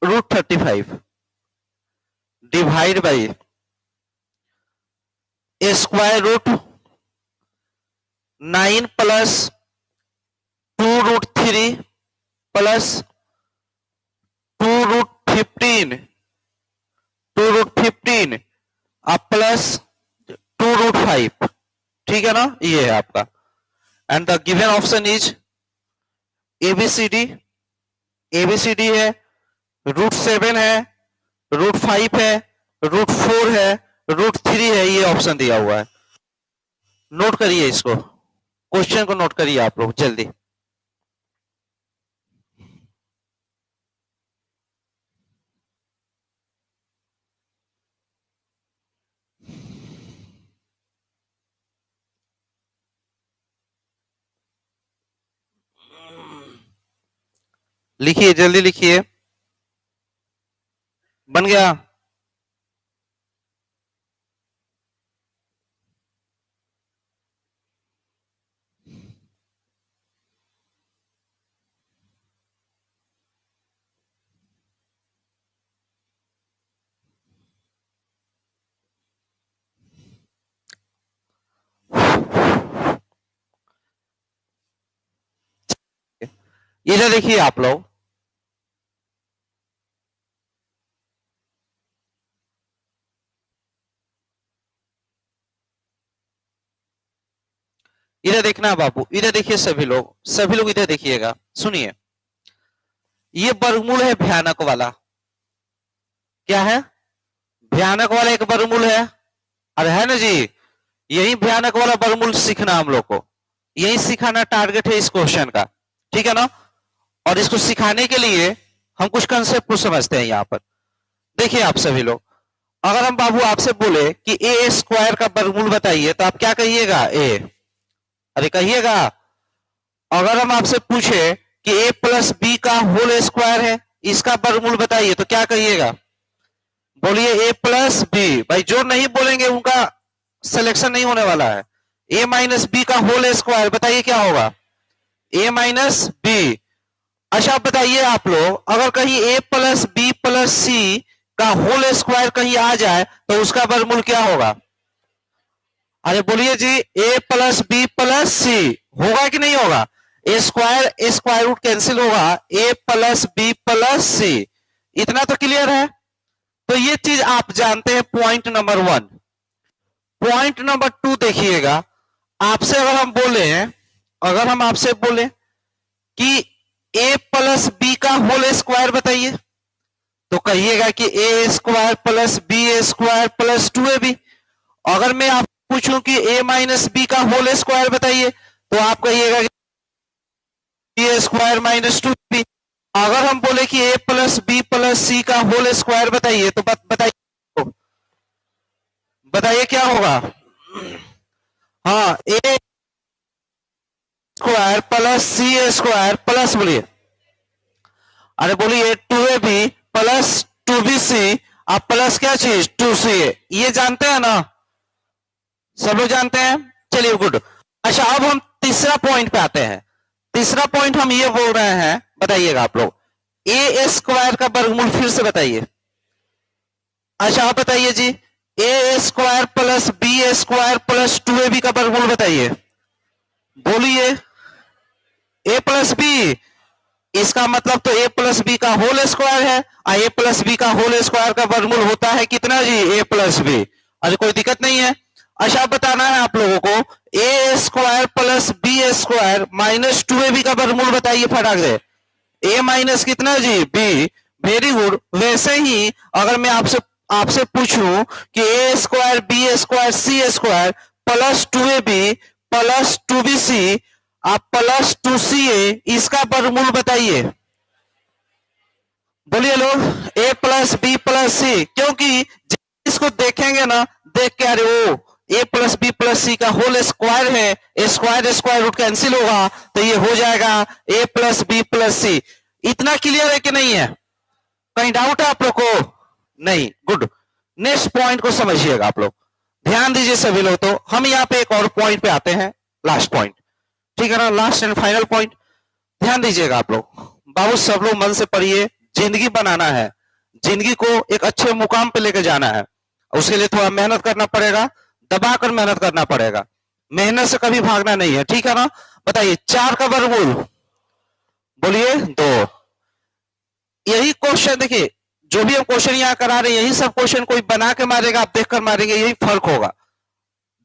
√35 divide by √9 plus 2√3 plus 2√15 2√15 अब प्लस 2√5, ठीक है ना, ये है आपका, and the given option is A B C D, A B C D है, √7 है, √5 है, √4 है, √3 है, ये ऑप्शन दिया हुआ है, नोट करिए इसको, क्वेश्चन को नोट करिए आप लोग जल्दी। लिखिए जल्दी लिखिए, बन गया, इधर देखिए आप लोग, इधर देखना बाबू, इधर देखिए सभी लोग इधर देखिएगा, सुनिए। ये वर्गमूल है भयानक वाला। क्या है? भयानक वाला एक वर्गमूल है। अरे है ना जी, यही भयानक वाला वर्गमूल सीखना हम लोग को, यही सिखाना टारगेट है इस क्वेश्चन का, ठीक है ना। और इसको सिखाने के लिए हम कुछ कंसेप्ट को समझते हैं यहाँ पर। देखिए आप सभी लोग, अगर हम बाबू आपसे बोले कि ए स्क्वायर का वर्गमूल बताइए, तो आप क्या कहिएगा? ए। अरे कहिएगा। अगर हम आपसे पूछे कि ए प्लस बी का होल स्क्वायर है, इसका वर्गमूल बताइए, तो क्या कहिएगा? बोलिए ए प्लस बी। भाई जो नहीं बोलेंगे उनका सिलेक्शन नहीं होने वाला है। ए माइनस बी का होल स्क्वायर बताइए क्या होगा? ए माइनस बी। अच्छा बताइए आप लोग, अगर कहीं ए प्लस बी प्लस सी का होल स्क्वायर कहीं आ जाए तो उसका वर्गमूल क्या होगा? अरे बोलिए जी, ए प्लस बी प्लस सी होगा कि नहीं होगा? ए स्क्वायर रूट कैंसिल होगा, ए प्लस बी प्लस सी। इतना तो क्लियर है। तो ये चीज आप जानते हैं, पॉइंट नंबर 1। पॉइंट नंबर 2 देखिएगा, आपसे अगर हम आपसे बोले कि ए प्लस बी का होल स्क्वायर बताइए, तो कहिएगा कि A square plus B square plus 2ab। अगर मैं आप पूछूं कि ए माइनस बी का होल स्क्वायर बताइए, तो आप कहिएगा कि ए स्क्वायर माइनस 2b। अगर हम बोले कि A plus B plus C का होल स्क्वायर बताइए, तो बताइए क्या होगा? हाँ, ए स्क्वायर प्लस सी स्क्वायर प्लस, बोलिए, अरे बोलिए 2ab प्लस 2bc, आप प्लस क्या चीज? 2ca। ये जानते हैं ना, सब लोग जानते हैं। चलिए गुड। अच्छा अब हम तीसरा पॉइंट पे आते हैं। तीसरा पॉइंट हम ये बोल रहे हैं, बताइएगा आप लोग, ए स्क्वायर का वर्गमूल फिर से बताइए। अच्छा आप बताइए जी, A square plus B square plus 2ab का वर्गमूल बताइए। बोलिए, ए प्लस बी। इसका मतलब तो ए प्लस बी का होल स्क्वायर है, और ए प्लस बी का होल स्क्वायर का वर्गमूल होता है कितना जी? ए प्लस बी। अरे कोई दिक्कत नहीं है। अच्छा बताना है आप लोगों को, A square plus B square minus 2ab का वर्गमूल बताइए फटाक से। ए माइनस कितना जी? बी। Very good. वैसे ही अगर मैं आपसे आपसे पूछूं कि A square B square C square plus 2ab plus 2bc, आप प्लस 2ca, इसका वर्गमूल बताइए। बोलिए लोग, A plus B plus C. क्योंकि इसको देखेंगे ना, देख के अरे ओ A plus B plus C का होल स्क्वायर है, स्क्वायर स्क्वायर रूट कैंसिल होगा, तो ये हो जाएगा A plus B plus C. इतना क्लियर है कि नहीं है? कहीं डाउट है आप लोग को? नहीं। गुड। नेक्स्ट पॉइंट को समझिएगा आप लोग, ध्यान दीजिए सभी लोग। तो हम यहाँ पे एक और पॉइंट पे आते हैं, लास्ट पॉइंट, ठीक है ना, लास्ट एंड फाइनल पॉइंट। ध्यान दीजिएगा आप लोग, बाबू सब लोग मन से पढ़िए। जिंदगी बनाना है, जिंदगी को एक अच्छे मुकाम पे लेके जाना है, उसके लिए थोड़ा मेहनत करना पड़ेगा, दबाकर मेहनत करना पड़ेगा। मेहनत से कभी भागना नहीं है, ठीक है ना। बताइए 4 का वर्गमूल, बोलिए 2। यही क्वेश्चन देखिए, जो भी हम क्वेश्चन यहाँ करा रहे हैं, यही सब क्वेश्चन कोई बना के मारेगा, आप देखकर मारेंगे, यही फर्क होगा।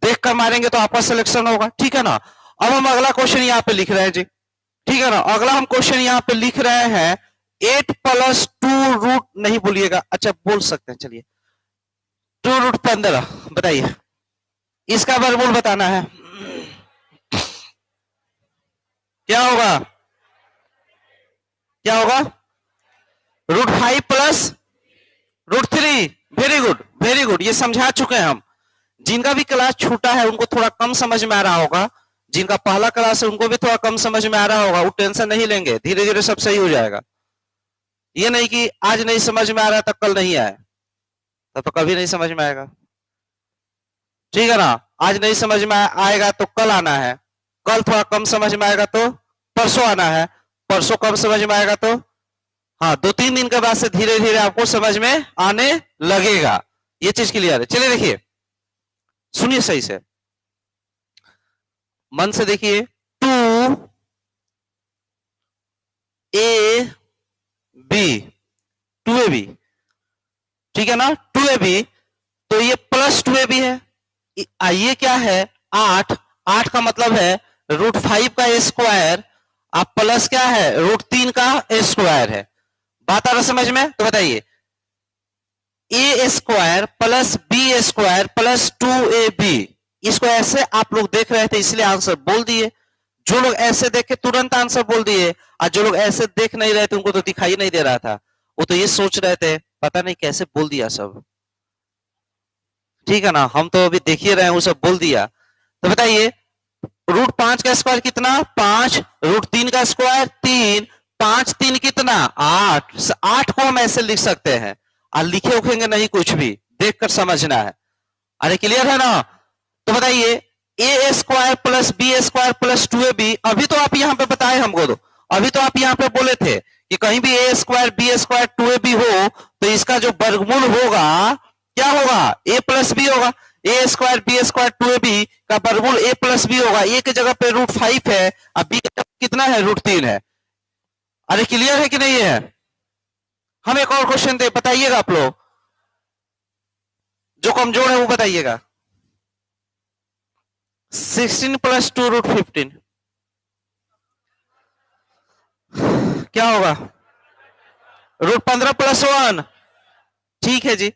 देखकर मारेंगे तो आपका सिलेक्शन होगा, ठीक है ना। अब हम अगला क्वेश्चन यहाँ पे लिख रहे हैं जी, ठीक है ना। अगला हम क्वेश्चन यहाँ पे लिख रहे हैं 8 प्लस 2 रूट, नहीं बोलिएगा, अच्छा बोल सकते हैं, चलिए 2 रूट 15। बताइए इसका वर्गमूल बताना है, क्या होगा? क्या होगा? Root 5 plus root 3। Very good, very good. ये समझा चुके हैं हम। जिनका भी क्लास छूटा है उनको थोड़ा कम समझ में आ रहा होगा, जिनका पहला क्लास है उनको भी थोड़ा कम समझ में आ रहा होगा, वो टेंशन नहीं लेंगे, धीरे धीरे सब सही हो जाएगा। ये नहीं कि आज नहीं समझ में आ रहा तब कल नहीं आए, तब तो कभी नहीं समझ में आएगा, ठीक है ना। आज नहीं समझ में आएगा तो कल आना है, कल थोड़ा कम समझ में आएगा तो परसों आना है, परसों कम समझ में आएगा तो हाँ 2-3 दिन के बाद से धीरे धीरे आपको समझ में आने लगेगा। ये चीज क्लियर है। चलिए देखिए, सुनिए सही से, मन से देखिए। 2 ए बी 2ab, ठीक है ना, 2ab, तो ये प्लस 2ab है। ये क्या है 8, 8 का मतलब है √5 का स्क्वायर, आप प्लस क्या है √3 का स्क्वायर है। बात आ रहा समझ में? तो बताइए A square plus B square plus 2ab, इसको ऐसे आप लोग देख रहे थे इसलिए आंसर बोल दिए। जो लोग ऐसे देख के तुरंत आंसर बोल दिए, और जो लोग ऐसे देख नहीं रहे थे उनको तो दिखाई नहीं दे रहा था, वो तो ये सोच रहे थे पता नहीं कैसे बोल दिया सब, ठीक है ना। हम तो अभी देख ही रहे हैं वो सब बोल दिया। तो बताइए √5 का स्क्वायर कितना 5, √3 का स्क्वायर 3, 5 3 कितना 8, 8 को हम ऐसे लिख सकते हैं, और लिखे उखेंगे नहीं, कुछ भी देखकर समझना है। अरे क्लियर है ना? तो बताइए A square plus B square plus 2ab, अभी तो आप यहाँ पे बताए हमको, तो अभी तो आप यहाँ पे बोले थे कि कहीं भी ए स्क्वायर बी स्क्वायर 2ab हो तो इसका जो वर्गमूल होगा क्या होगा a प्लस बी होगा। ए स्क्वायर बी स्क्वायर 2ab का वर्गमूल a प्लस बी होगा। a की जगह पे √5 है और b की जगह कितना है √3 है। अरे क्लियर है कि नहीं है? हम एक और क्वेश्चन दे, बताइएगा आप लोग, जो कमजोर है वो बताइएगा। 16 प्लस 2 √15 क्या होगा √15 प्लस 1, ठीक है जी।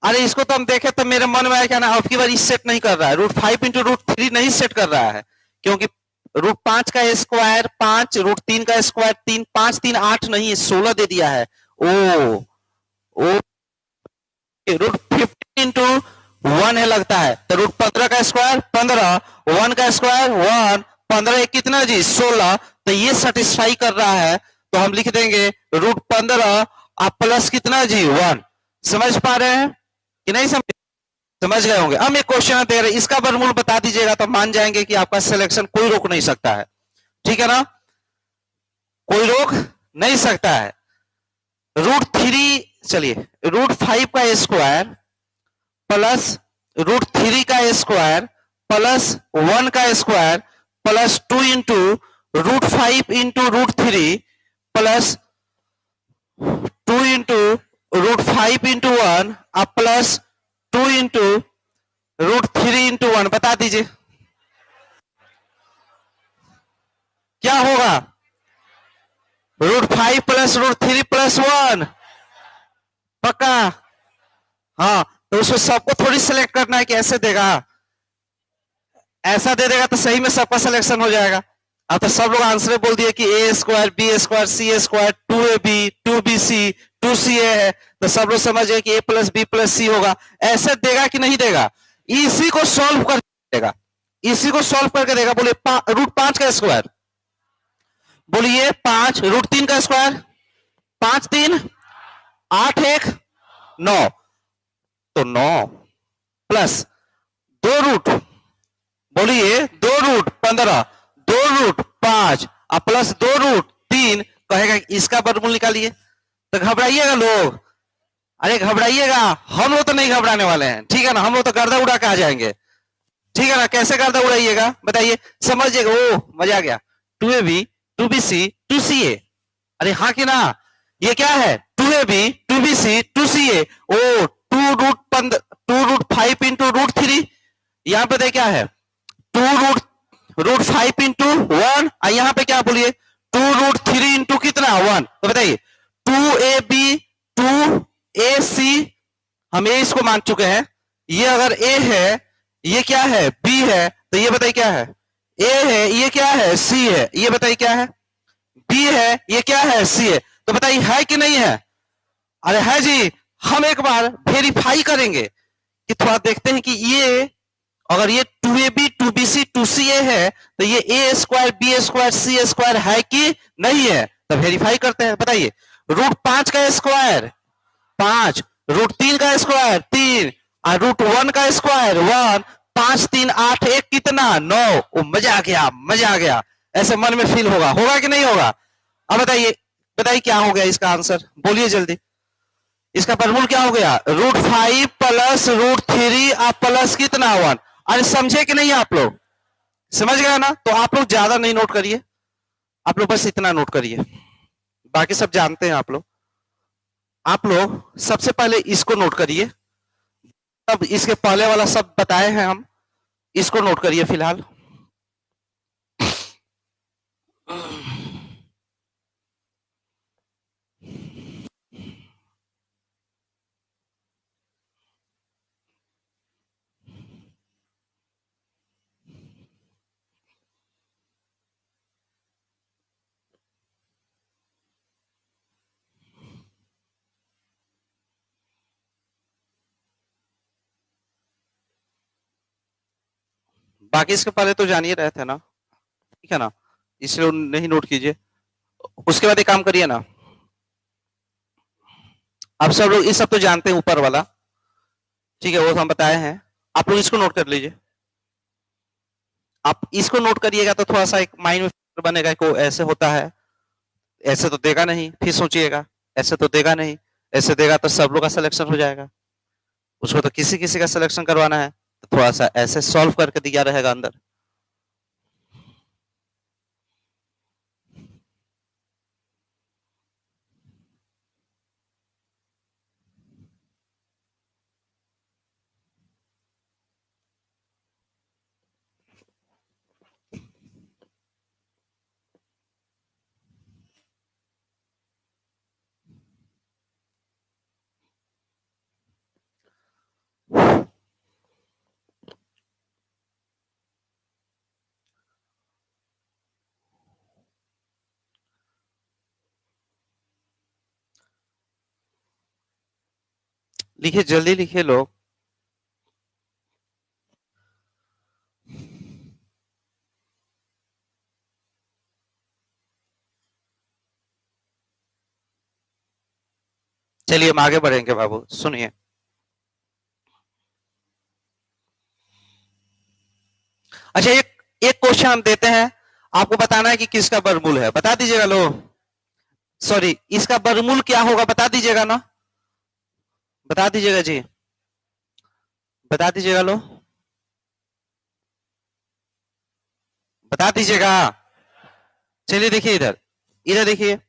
अरे इसको तो हम देखे तो मेरे मन में आया क्या ना, आपकी बार सेट नहीं कर रहा है, √5 इंटू √3 नहीं सेट कर रहा है, क्योंकि √5 का स्क्वायर 5, √3 का स्क्वायर 3, 5 3 8 नहीं है 16 दे दिया है। ओ √15 इंटू 1 है लगता है, तो √15 का स्क्वायर 15, 1 का स्क्वायर 1, 15 एक कितना जी 16, तो ये सेटिस्फाई कर रहा है, तो हम लिख देंगे √15 आप प्लस कितना जी 1। समझ पा रहे हैं कि नहीं? समझ गए होंगे। हम एक क्वेश्चन दे रहे, इसका वर्गमूल बता दीजिएगा तो मान जाएंगे कि आपका सिलेक्शन कोई रोक नहीं सकता है, ठीक है ना, कोई रोक नहीं सकता है। √3, चलिए √5 का स्क्वायर प्लस √3 का स्क्वायर प्लस 1 का square plus 2 into √5 into √3 plus 2 into √5 into 1 अब प्लस 2 इंटू √3 इंटू 1, बता दीजिए क्या होगा √5 प्लस √3 प्लस 1, पक्का? हाँ, तो उसको सबको थोड़ी सिलेक्ट करना है कि ऐसे देगा, ऐसा दे देगा तो सही में सबका सिलेक्शन हो जाएगा। अब तो सब लोग आंसर बोल दिए कि A square B square C square 2ab 2bc 2ca है, तो सब लोग समझ गए कि a प्लस बी प्लस सी होगा। ऐसे देगा कि नहीं देगा? इसी को सॉल्व कर देगा, इसी को सॉल्व करके देगा। बोलिए √5 का स्क्वायर, बोलिए 5, √3 का स्क्वायर 5 3 8 1 9, तो 9 प्लस 2 रूट, बोलिए 2 रूट 15, 2 रूट 5 और प्लस 2 रूट 3, कहेगा इसका वर्गमूल निकालिए। तो घबराइएगा लोग, अरे घबराइएगा, हम लोग तो नहीं घबराने वाले हैं, ठीक है ना, हम लोग तो गर्दा उड़ा के आ जाएंगे, ठीक है ना। कैसे गर्दा उड़ाइएगा बताइए, समझिएगा। ओ मजा आ गया, 2ab 2bc 2ca, अरे हाँ कि ना, ये क्या है 2ab 2bc 2ca, ओ 2 √5 इंटू √3, यहां पे क्या है 2 √5 इंटू 1, यहां पे क्या बोलिए 2 √3 इंटू कितना 1, तो बताइए 2ab 2ac, हम ए इसको मान चुके हैं, ये अगर a है, ये क्या है b है, तो ये बताइए क्या है a है, ये क्या है c है, ये बताइए क्या है b है, ये क्या है c है, तो बताइए है कि नहीं है? अरे है जी। हम एक बार वेरीफाई करेंगे कि थोड़ा देखते हैं कि ये अगर ये 2ab 2bc 2ca है तो ये a square b square c square है कि नहीं है, तो वेरीफाई करते हैं। बताइए √5 का स्क्वायर 5, √3 का स्क्वायर 3 और √1 का स्क्वायर 1, 5 3 8 1 कितना 9। ओ मजा आ गया, मजा आ गया, ऐसे मन में फील होगा, होगा कि नहीं होगा? अब बताइए, बताइए क्या हो गया इसका आंसर, बोलिए जल्दी। इसका वर्गमूल क्या हो गया √5 प्लस √3 और प्लस कितना 1। अरे समझे कि नहीं आप लोग? समझ गए ना? तो आप लोग ज्यादा नहीं नोट करिए, आप लोग बस इतना नोट करिए, बाकी सब जानते हैं आप लोग। आप लोग सबसे पहले इसको नोट करिए, अब इसके पहले वाला सब बताए हैं हम, इसको नोट करिए फिलहाल। बाकी इसके पहले तो जान ही रहे थे ना, ठीक है ना, इसलिए नहीं नोट कीजिए। उसके बाद एक काम करिए ना, आप सब लोग इस सब तो जानते हैं ऊपर वाला, ठीक है, वो तो हम बताए हैं। आप लोग इसको नोट कर लीजिए। आप इसको नोट करिएगा तो थोड़ा सा एक माइंड में बनेगा कि ऐसे होता है, ऐसे तो देगा नहीं, फिर सोचिएगा ऐसे तो देगा नहीं, ऐसे देगा तो सब लोग का सिलेक्शन हो जाएगा, उसको तो किसी किसी का सिलेक्शन करवाना है, तो थोड़ा सा ऐसे सॉल्व करके दिया रहेगा अंदर। लिखिए, जल्दी लिखिए लोग। चलिए हम आगे बढ़ेंगे बाबू, सुनिए। अच्छा, एक एक क्वेश्चन हम देते हैं, आपको बताना है कि किसका वर्गमूल है, बता दीजिएगा लो। सॉरी, इसका वर्गमूल क्या होगा बता दीजिएगा ना, बता दीजिएगा जी, बता दीजिएगा लो, बता दीजिएगा। चलिए देखिए इधर, इधर देखिए,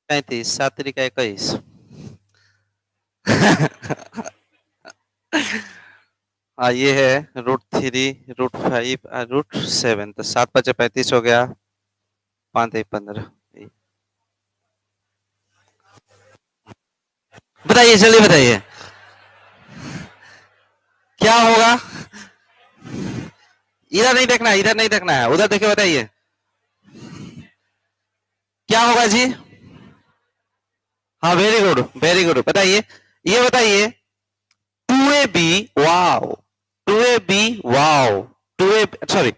पैंतीस, 7 तरीका 21। ये है √3, √5, √7, तो 7 × 5 = 35 हो गया, 5 × 15। बताइए, जल्दी बताइए क्या होगा। इधर नहीं देखना है, इधर नहीं देखना है, उधर देखिए, बताइए क्या होगा जी। हाँ, वेरी गुड, वेरी गुड, बताइए, ये बताइए 2AB, wow, 2AB, wow, 2A, sorry,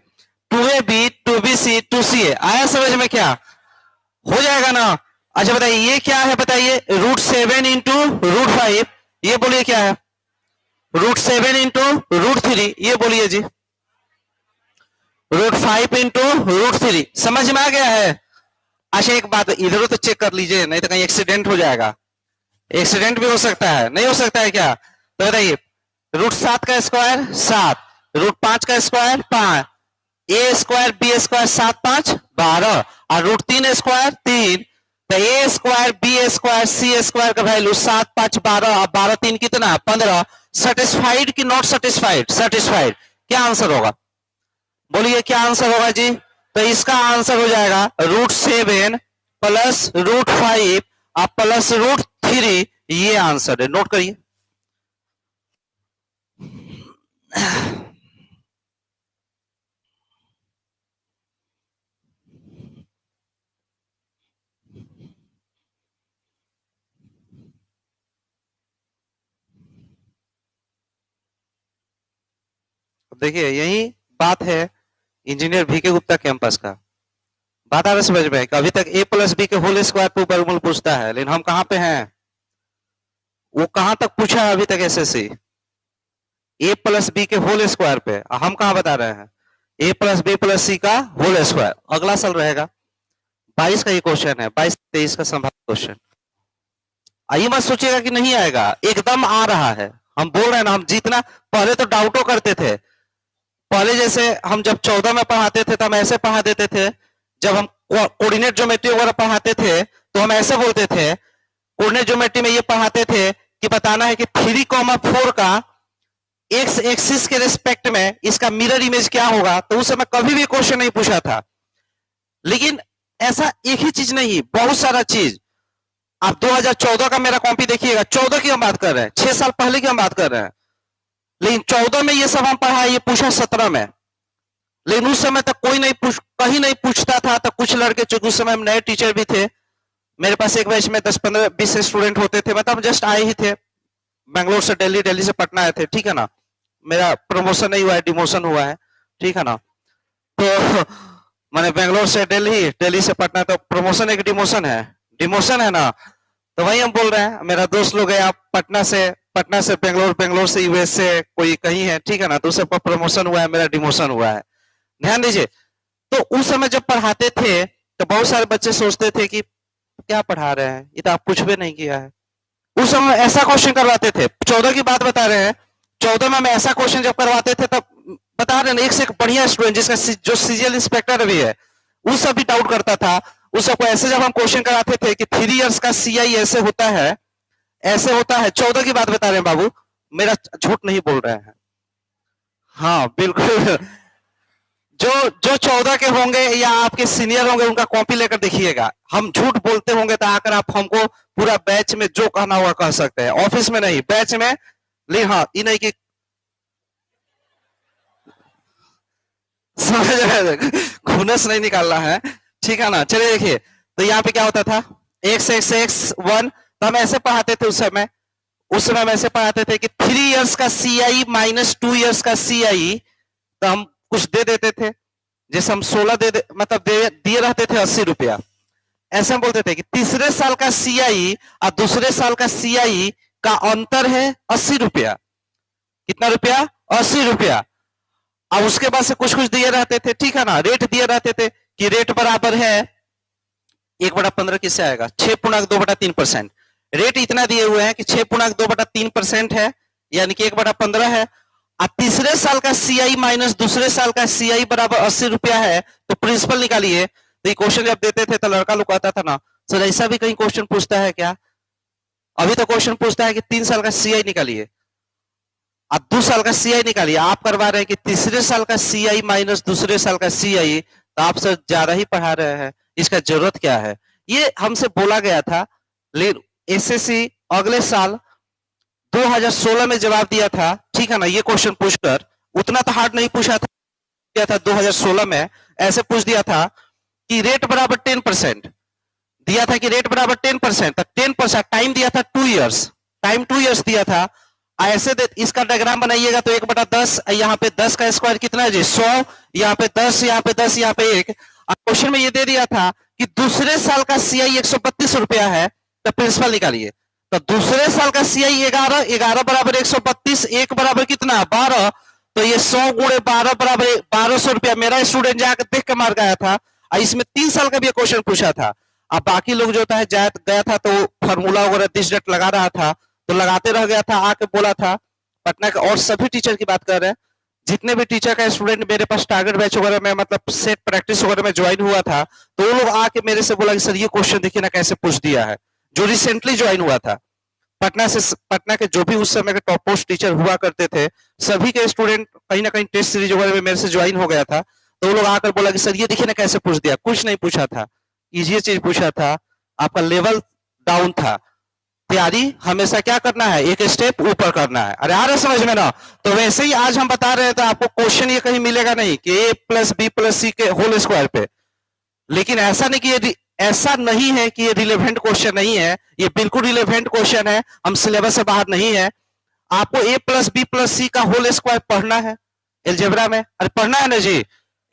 2AB, 2BC, 2CA, आया समझ में क्या हो जाएगा ना। अच्छा बताइए ये क्या है, बताइए √7 × √5, ये बोलिए क्या है, √7 × √3, ये बोलिए जी, √5 × √3, समझ में आ गया है। अच्छा एक बात इधर तो चेक कर लीजिए, नहीं तो कहीं एक्सीडेंट हो जाएगा, एक्सीडेंट भी हो सकता है, नहीं हो सकता है क्या, तो बताइए √7 का स्क्वायर 7, √5 का स्क्वायर 5, A² B² 7 5 12, और √3 स्क्वायर 3, तो A² B² C² का वैल्यू 7 5 12, और 12 3 कितना 15। सेटिस्फाइड कि नॉट सेटिस्फाइड, सेटिस्फाइड, क्या आंसर होगा बोलिए, क्या आंसर होगा जी। तो इसका आंसर हो जाएगा √7 + √5 और प्लस √3, ये आंसर है, नोट करिए। देखिए यही बात है इंजीनियर VK गुप्ता कैंपस का, बात आ रहा समझ में, अभी तक A + B के होल स्क्वायर पे वर्गमूल पूछता है, लेकिन हम कहां पे हैं, वो कहां तक पूछा है अभी तक SSC, ए प्लस बी के होल स्क्वायर पे। हम कहा बता रहे हैं ए प्लस बी प्लस सी का होल स्क्वायर। अगला साल रहेगा 22 का ये क्वेश्चन है, 22-23 का संभावित क्वेश्चन। आइए मत सोचिएगा कि नहीं आएगा, एकदम आ रहा है। हम बोल रहे हैं ना, हम जितना पहले तो डाउटो करते थे। पहले जैसे हम जब 14 में पढ़ाते थे तो हम ऐसे पढ़ा देते थे। जब हम कोऑर्डिनेट ज्योमेट्री वगैरह पढ़ाते थे तो हम ऐसे बोलते थे, कोऑर्डिनेट ज्योमेट्री में ये पढ़ाते थे कि बताना है कि 3,4 का एक्स एक्सिस के रिस्पेक्ट में इसका मिरर इमेज क्या होगा। तो उस समय कभी भी क्वेश्चन नहीं पूछा था। लेकिन ऐसा एक ही चीज नहीं, बहुत सारा चीज। आप 2014 का मेरा कॉपी देखिएगा, 14 की हम बात कर रहे हैं, 6 साल पहले की हम बात कर रहे हैं। लेकिन 14 में ये सब हम पढ़ा, ये पूछा 17 में। लेकिन उस समय तक कोई नहीं कहीं नहीं पूछता था। तो कुछ लड़के, चूंकि उस समय नए टीचर भी थे, मेरे पास एक बैच में 10-15-20 स्टूडेंट होते थे। मतलब जस्ट आए ही थे बैंगलोर से दिल्ली, दिल्ली से पटना आए थे, ठीक है ना। मेरा प्रमोशन नहीं हुआ है, डिमोशन हुआ है, ठीक है ना। तो मैंने बैंगलोर से दिल्ली, दिल्ली से पटना, तो प्रमोशन एक डिमोशन है ना। तो वही हम बोल रहे हैं, मेरा दोस्त लोग है आप पटना से बेंगलोर, बेंगलोर से यूएस से कोई कहीं है, ठीक है ना। तो उससे प्रमोशन हुआ है, मेरा डिमोशन हुआ है। ध्यान दीजिए। तो उस समय जब पढ़ाते थे तो बहुत सारे बच्चे सोचते थे कि क्या पढ़ा रहे हैं, ये तो आप कुछ भी नहीं किया है। उस समय ऐसा क्वेश्चन करवाते थे। 14 की बात बता रहे हैं, 14 में हम ऐसा क्वेश्चन जब करवाते थे तब बता रहे हैं, एक से एक बढ़िया स्टूडेंट जिसका जो सीजीएल इंस्पेक्टर भी है, उस सब भी डाउट करता था। उस सबको ऐसे जब हम क्वेश्चन कराते थे कि 3 इयर्स का सीआई ऐसे होता है, ऐसे होता है। 14 की बात बता रहे हैं बाबू, मेरा झूठ नहीं बोल रहे हैं। हाँ बिल्कुल। जो 14 के होंगे या आपके सीनियर होंगे उनका कॉपी लेकर देखिएगा। हम झूठ बोलते होंगे तो आकर आप हमको पूरा बैच में जो कहना हुआ कह सकते हैं, ऑफिस में नहीं, बैच में। लेकिन हाँ, ये नहीं कि समझ रहे, खुनस नहीं निकालना है, ठीक है ना। चलिए देखिए, तो यहाँ पे क्या होता था, x1 तो हम ऐसे पढ़ाते थे उस समय हम ऐसे पढ़ाते थे कि 3 इयर्स का सीआई माइनस 2 इयर्स का सीआई। तो हम कुछ दे देते थे, जैसे हम 16 मतलब दिए रहते थे 80 रुपया। ऐसे हम बोलते थे कि तीसरे साल का सीआई और दूसरे साल का सीआई का अंतर है 80 रुपया। कितना रुपया? 80 रुपया। अब उसके बाद से कुछ कुछ दिए रहते थे, ठीक है ना। रेट दिए रहते थे कि रेट बराबर है 1/15 किससे आएगा, 6.2/3%। रेट इतना दिए हुए हैं कि 6.2/3% है, यानी कि 1/15 है। अब तीसरे साल का सीआई माइनस दूसरे साल का सीआई बराबर 80 रुपया है। तो प्रिंसिपल निकालिए। तो ये क्वेश्चन जब देते थे तो लड़का लोग कहता था ना, सर ऐसा भी कहीं क्वेश्चन पूछता है क्या? अभी तो क्वेश्चन पूछता है कि 3 साल का सीआई निकालिए, अब 2 साल का सीआई निकालिए। आप करवा रहे हैं कि तीसरे साल का सीआई माइनस दूसरे साल का सीआई, तो आप सर ज्यादा ही पढ़ा रहे हैं, इसका जरूरत क्या है? ये हमसे बोला गया था। लेकिन एसएससी अगले साल 2016 में जवाब दिया था, ठीक है ना। ये क्वेश्चन पूछकर उतना तो हार्ड नहीं पूछा था 2016 में ऐसे पूछ दिया था कि रेट बराबर 10% दिया था, कि रेट बराबर 10%। 10% टाइम दिया था 2 इयर्स, टाइम 2 इयर्स दिया था। ऐसे इसका डायग्राम बनाइएगा तो 1/10, यहाँ पे 10 का स्क्वायर कितना है जी 100, यहाँ पे 10, यहाँ पे 10, यहाँ पे 1। क्वेश्चन में ये दे दिया था कि दूसरे साल का सीआई 132 रुपया है, तो प्रिंसिपल निकालिए। तो दूसरे साल का सीआई 11 बराबर 132, 1 बराबर कितना 12। तो ये 100 गुणे 12 बराबर 1200 रुपया। मेरा स्टूडेंट जाकर देख के मार गया था, इसमें 3 साल का भी क्वेश्चन पूछा था। अब बाकी लोग जो होता है गया था तो फॉर्मूला वगैरह दिस डेट लगा रहा था, तो लगाते रह गया था। आके बोला था पटना के और सभी टीचर की बात कर रहे हैं, जितने भी टीचर का स्टूडेंट मेरे पास टारगेट बैच वगैरह में, मतलब सेट प्रैक्टिस वगैरह में ज्वाइन हुआ था, तो वो लोग आके मेरे से बोला कि सर ये क्वेश्चन देखिए ना कैसे पूछ दिया है। जो रिसेंटली ज्वाइन हुआ था पटना के जो भी उस समय के टॉप पोस्ट टीचर हुआ करते थे, सभी के स्टूडेंट कहीं ना कहीं टेस्ट सीरीज वगैरह में मेरे से ज्वाइन हो गया था। तो वो लोग आकर बोला कि सर ये देखिए ना कैसे पूछ दिया। कुछ नहीं पूछा था, इजी चीज पूछा था, आपका लेवल डाउन था। तैयारी हमेशा क्या करना है, एक स्टेप ऊपर करना है। अरे आ रहा समझ में ना। तो वैसे ही आज हम बता रहे थे आपको, क्वेश्चन ये कहीं मिलेगा नहीं कि a + b + c के होल स्क्वायर पे। लेकिन ऐसा नहीं है कि ये रिलेवेंट क्वेश्चन नहीं है, ये बिल्कुल रिलेवेंट क्वेश्चन है। हम सिलेबस से बाहर नहीं है। आपको a + b + c का होल स्क्वायर पढ़ना है अलजेब्रा में। अरे पढ़ना है ना जी,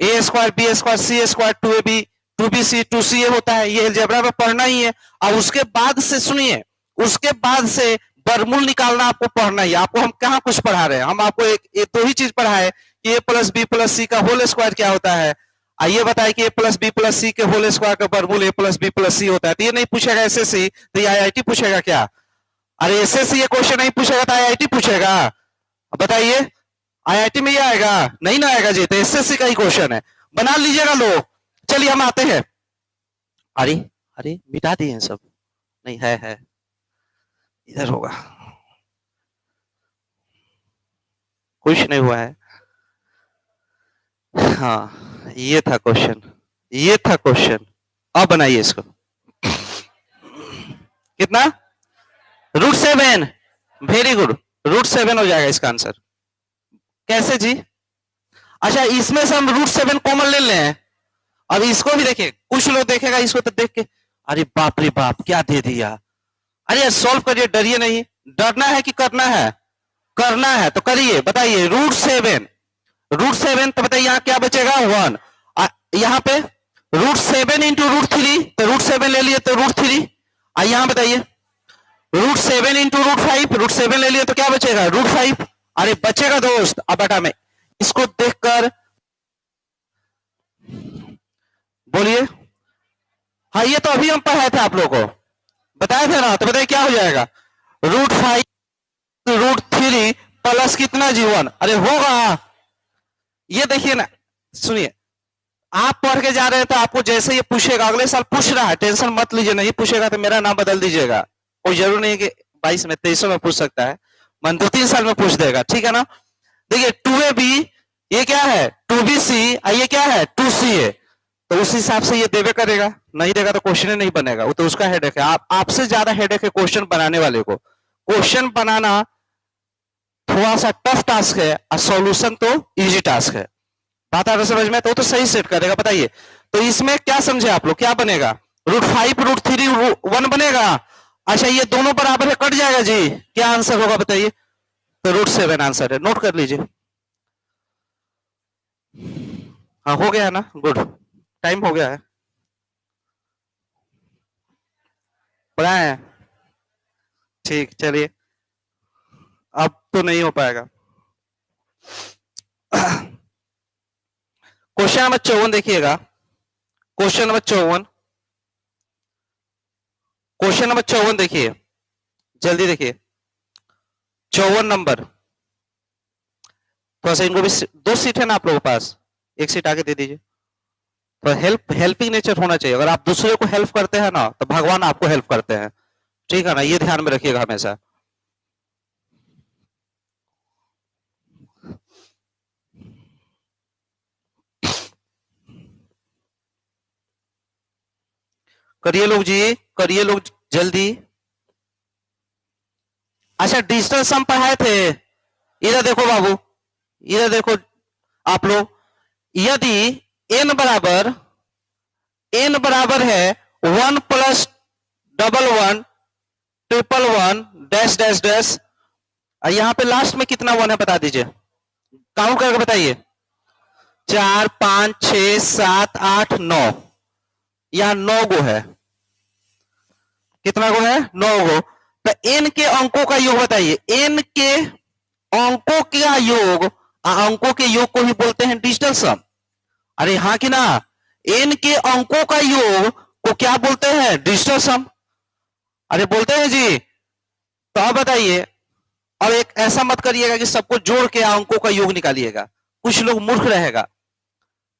a² b² c² 2ab 2bc 2ca होता है, ये अलजेब्रा में पढ़ना ही है। और उसके बाद से सुनिए, उसके बाद से वर्गमूल निकालना आपको पढ़ना ही। आपको हम कहाँ कुछ पढ़ा रहे हैं, हम आपको एक दो ही चीज पढ़ाए कि a plus B plus C का होल स्क्वायर क्या होता है। आइए बताए कि a प्लस बी प्लस सी के होल स्क्वायर का वर्गमूल a प्लस बी प्लस सी होता है। तो ये नहीं पूछेगा एसएससी, तो ये आईआईटी पूछेगा क्या? अरे एसएससी ये क्वेश्चन नहीं पूछेगा तो आईआईटी पूछेगा? बताइए, आईआईटी में ये आएगा? नहीं ना आएगा जी। तो एसएससी का ही क्वेश्चन है, बना लीजिएगा लोग। चलिए हम आते हैं। अरे अरे मिटा दिए हैं सब? नहीं है इधर होगा, कुछ नहीं हुआ है। हाँ ये था क्वेश्चन, ये था क्वेश्चन। अब बनाइए इसको। कितना? √7। वेरी गुड, √7 हो जाएगा इसका आंसर। कैसे जी? अच्छा इसमें से हम √7 कॉमन ले लें। अब इसको भी देखिए, कुछ लोग देखेगा इसको तो देख के अरे बाप रे बाप क्या दे दिया। अरे यार सॉल्व करिए, डरिए नहीं। डरना है कि करना है? करना है तो करिए। बताइए √7 तो बताइए यहाँ क्या बचेगा? 1। यहाँ पे √7 इंटू √3, तो √7 ले लिए तो √3। यहाँ बताइए √7 इंटू √5, √7 ले लिए तो क्या बचेगा? √5। अरे बचेगा दोस्त। अब बेटा में इसको देखकर बोलिए। हाँ ये तो अभी हम पढ़ाए थे, आप लोगों को बताया था ना। तो बताइए क्या हो जाएगा? √5 √3 प्लस कितना जी? 1। अरे होगा। ये देखिए ना, सुनिए, आप पढ़ के जा रहे हैं तो आपको जैसे ये पूछेगा, अगले साल पूछ रहा है, टेंशन मत लीजिए। नहीं पूछेगा तो मेरा नाम बदल दीजिएगा। कोई जरूर नहीं कि 22 में 23 में पूछ सकता है, मन 2-3 साल में पूछ देगा। ठीक है ना? देखिए 2AB ये क्या है? 2BC ये क्या है? 2CA। तो उस हिसाब से ये देवे करेगा, नहीं देगा तो क्वेश्चन नहीं बनेगा। वो तो उसका हेडेक है। आपसे ज्यादा हेडेक है क्वेश्चन बनाने वाले को। क्वेश्चन बनाना थोड़ा सा टफ टास्क है और सॉल्यूशन तो इजी टास्क है। बात आ रहा समझ में? तो सही सेट करेगा। बताइए तो इसमें क्या समझे आप लोग? क्या बनेगा? √5 √3 1 बनेगा। अच्छा ये दोनों बराबर है, कट जाएगा जी। क्या आंसर होगा बताइए? तो √7 आंसर है। नोट कर लीजिए। हाँ हो गया है ना? गुड, टाइम हो गया है। पढ़ाए हैं? ठीक, चलिए अब तो नहीं हो पाएगा। क्वेश्चन नंबर 54 देखिएगा। क्वेश्चन नंबर 54, क्वेश्चन नंबर 54 देखिए, जल्दी देखिए। 54 नंबर। थोड़ा सा इनको भी 2 सीट है ना आप लोगों के पास, 1 सीट आगे दे दीजिए। तो हेल्पिंग नेचर होना चाहिए। अगर आप दूसरे को हेल्प करते हैं ना तो भगवान आपको हेल्प करते हैं। ठीक है ना? ये ध्यान में रखिएगा हमेशा। करिए लोग जी, करिए लोग जल्दी। अच्छा डिजिटल सम पढ़ाए थे। इधर देखो बाबू, इधर देखो आप लोग। यदि n बराबर है 1 प्लस 11 1 डैश डैश डैश, यहां पे लास्ट में कितना 1 है बता दीजिए, काउंट करके बताइए। 4 5 6 7 8 9, यहां 9 गो है। कितना गो है? 9 गो। तो n के अंकों का योग बताइए। n के अंकों का योग, अंकों के योग को ही बोलते हैं डिजिटल सम। अरे हाँ कि ना? n के अंकों का योग को क्या बोलते हैं? डिजिटल सम। अरे बोलते हैं जी। तो अब बताइए, अब एक ऐसा मत करिएगा कि सबको जोड़ के अंकों का योग निकालिएगा। कुछ लोग मूर्ख रहेगा